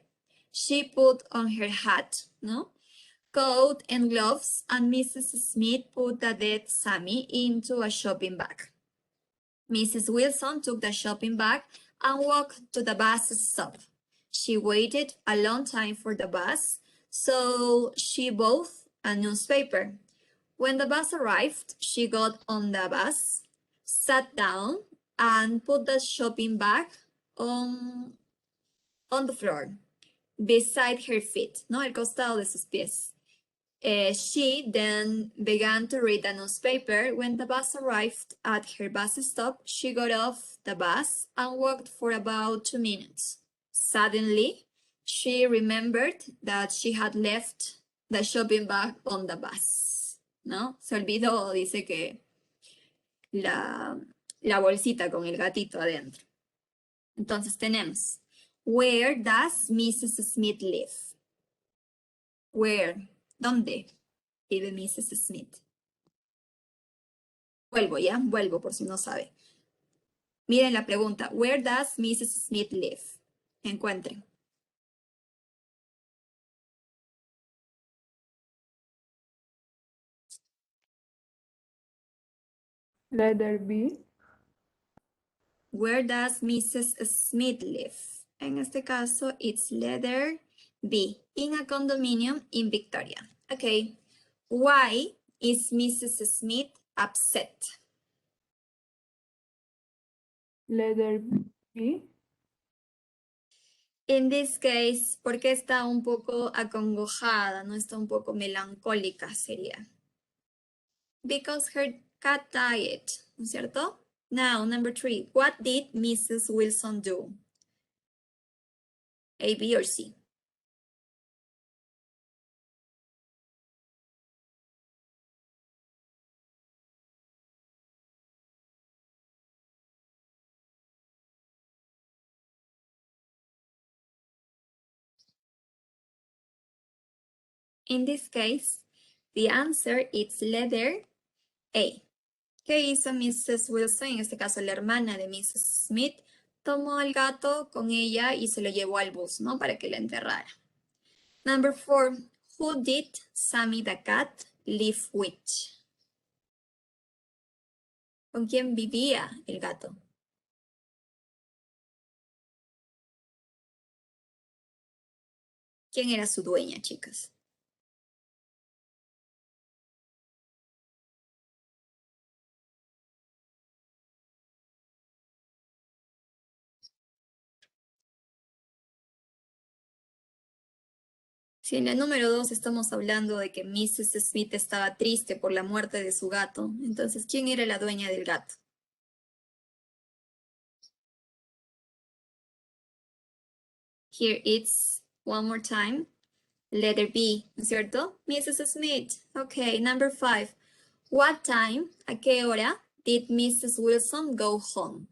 She put on her hat, ¿no? Coat and gloves, and Mrs. Smith put the dead Sammy into a shopping bag. Mrs. Wilson took the shopping bag and walked to the bus stop. She waited a long time for the bus, so she bought a newspaper. When the bus arrived, she got on the bus, sat down, and put the shopping bag on the floor, beside her feet, ¿no? Al costado de sus pies. She then began to read the newspaper. When the bus arrived at her bus stop, she got off the bus and walked for about 2 minutes. Suddenly, she remembered that she had left the shopping bag on the bus, ¿no? Se olvidó, dice que la bolsita con el gatito adentro. Entonces tenemos, where does Mrs. Smith live? Where? ¿Dónde vive Mrs. Smith? Vuelvo por si no sabe. Miren la pregunta, where does Mrs. Smith live? Encuentren. Letter B. Where does Mrs. Smith live? En este caso, it's letter B, in a condominium in Victoria. Okay, why is Mrs. Smith upset? Letter B. In this case, porque está un poco acongojada, no está un poco melancólica sería. Because her cat died, ¿no es cierto? Now, number 3, what did Mrs. Wilson do? A, B, or C? In this case, the answer is letter A. ¿Qué hizo Mrs. Wilson? En este caso, la hermana de Mrs. Smith, tomó al gato con ella y se lo llevó al bus, ¿no? Para que lo enterrara. Number 4, who did Sammy the cat live with? ¿Con quién vivía el gato? ¿Quién era su dueña, chicas? Si en el número 2 estamos hablando de que Mrs. Smith estaba triste por la muerte de su gato, entonces, ¿quién era la dueña del gato? Here it's one more time. Letter B, ¿no es cierto? Mrs. Smith. Okay, number 5. What time, a qué hora, did Mrs. Wilson go home?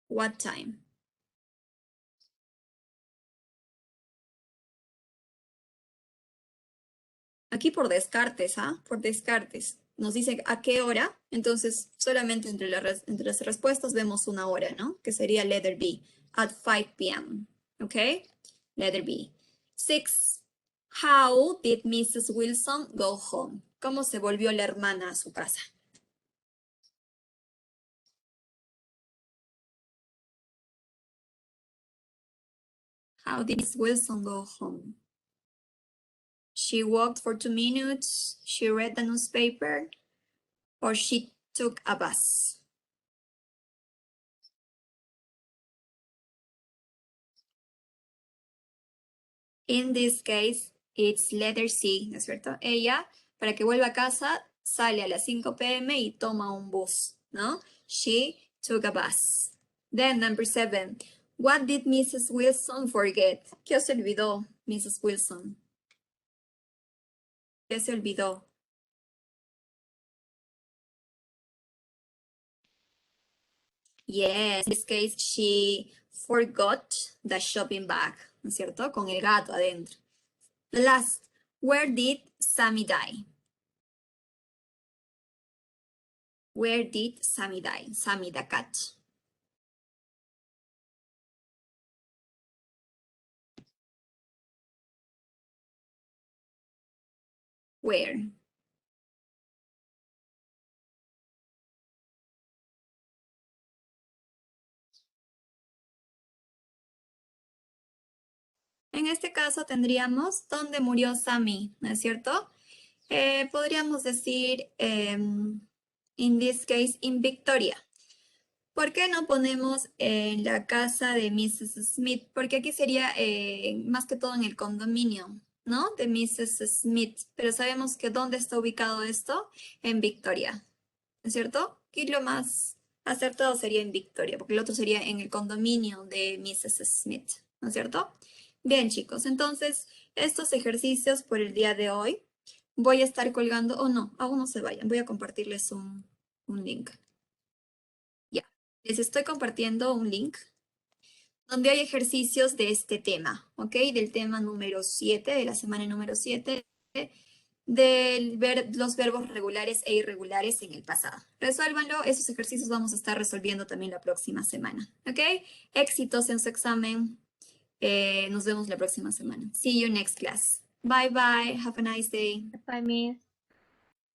What time? Aquí por descartes, ¿ah? Por descartes. Nos dice a qué hora, entonces solamente entre las respuestas vemos una hora, ¿no? Que sería letter B, at 5 p.m. Okay? Letter B. 6. How did Mrs. Wilson go home? ¿Cómo se volvió la hermana a su casa? How did Mrs. Wilson go home? She walked for 2 minutes, she read the newspaper, or she took a bus. In this case, it's letter C, ¿no es cierto? Ella, para que vuelva a casa, sale a las 5 p.m. y toma un bus, ¿no? She took a bus. Then, number 7. What did Mrs. Wilson forget? ¿Qué se olvidó, Mrs. Wilson? ¿Qué se olvidó? Yes, in this case, she forgot the shopping bag, ¿no es cierto? Con el gato adentro. The last, where did Sammy die? Where did Sammy die? Sammy the cat. Where? En este caso tendríamos ¿dónde murió Sammy? ¿No es cierto? Podríamos decir, in this case, in Victoria. ¿Por qué no ponemos en la casa de Mrs. Smith? Porque aquí sería más que todo en el condominio, ¿no? De Mrs. Smith. Pero sabemos que ¿dónde está ubicado esto? En Victoria, ¿no es cierto? Aquí lo más acertado sería en Victoria, porque el otro sería en el condominio de Mrs. Smith, ¿no es cierto? Bien, chicos, entonces estos ejercicios por el día de hoy voy a estar colgando, o no, aún no se vayan, voy a compartirles un link. Ya, les estoy compartiendo un link donde hay ejercicios de este tema, ¿ok? Del tema número 7, de la semana número 7, los verbos regulares e irregulares en el pasado. Resuélvanlo, esos ejercicios vamos a estar resolviendo también la próxima semana, ¿ok? Éxitos en su examen. Nos vemos la próxima semana. See you next class. Bye bye. Have a nice day. Bye, Miss.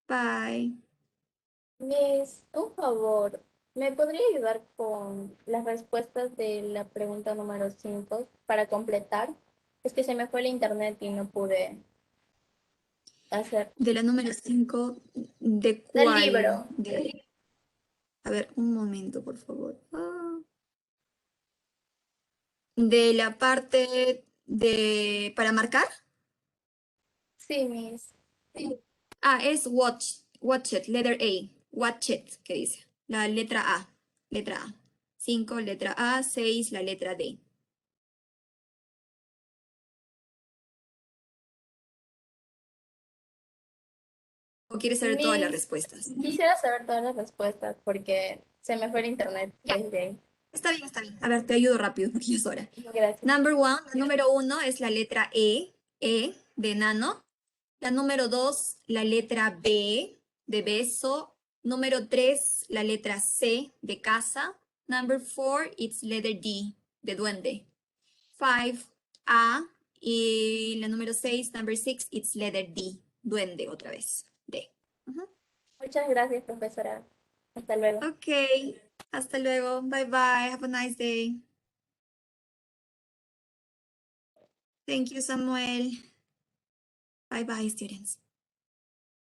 Bye. Miss, un favor, ¿me podría ayudar con las respuestas de la pregunta número 5 para completar? Es que se me fue el internet y no pude hacer. De la número 5, ¿de Del cuál? libro. A ver, un momento, por favor. De la parte de para marcar. Sí, Miss. Es watch it, letter A. Watch it, ¿qué dice? La letra A. Letra A. 5, letra A. 6, la letra D. ¿O quieres saber todas las Miss, respuestas? quisiera saber todas las respuestas porque se me fue el internet Ya. desde ahí. Está bien, está bien. A ver, te ayudo rápido porque ya es hora. Gracias. Número 1 es la letra E de enano. La número 2, la letra B de beso. Número 3, la letra C de casa. Number 4, it's letter D de duende. 5, A. Y la número 6, number 6, it's letter D, duende otra vez. D. Muchas gracias, profesora. Hasta luego. Ok, hasta luego. Bye bye. Have a nice day. Thank you, Samuel. Bye bye, students.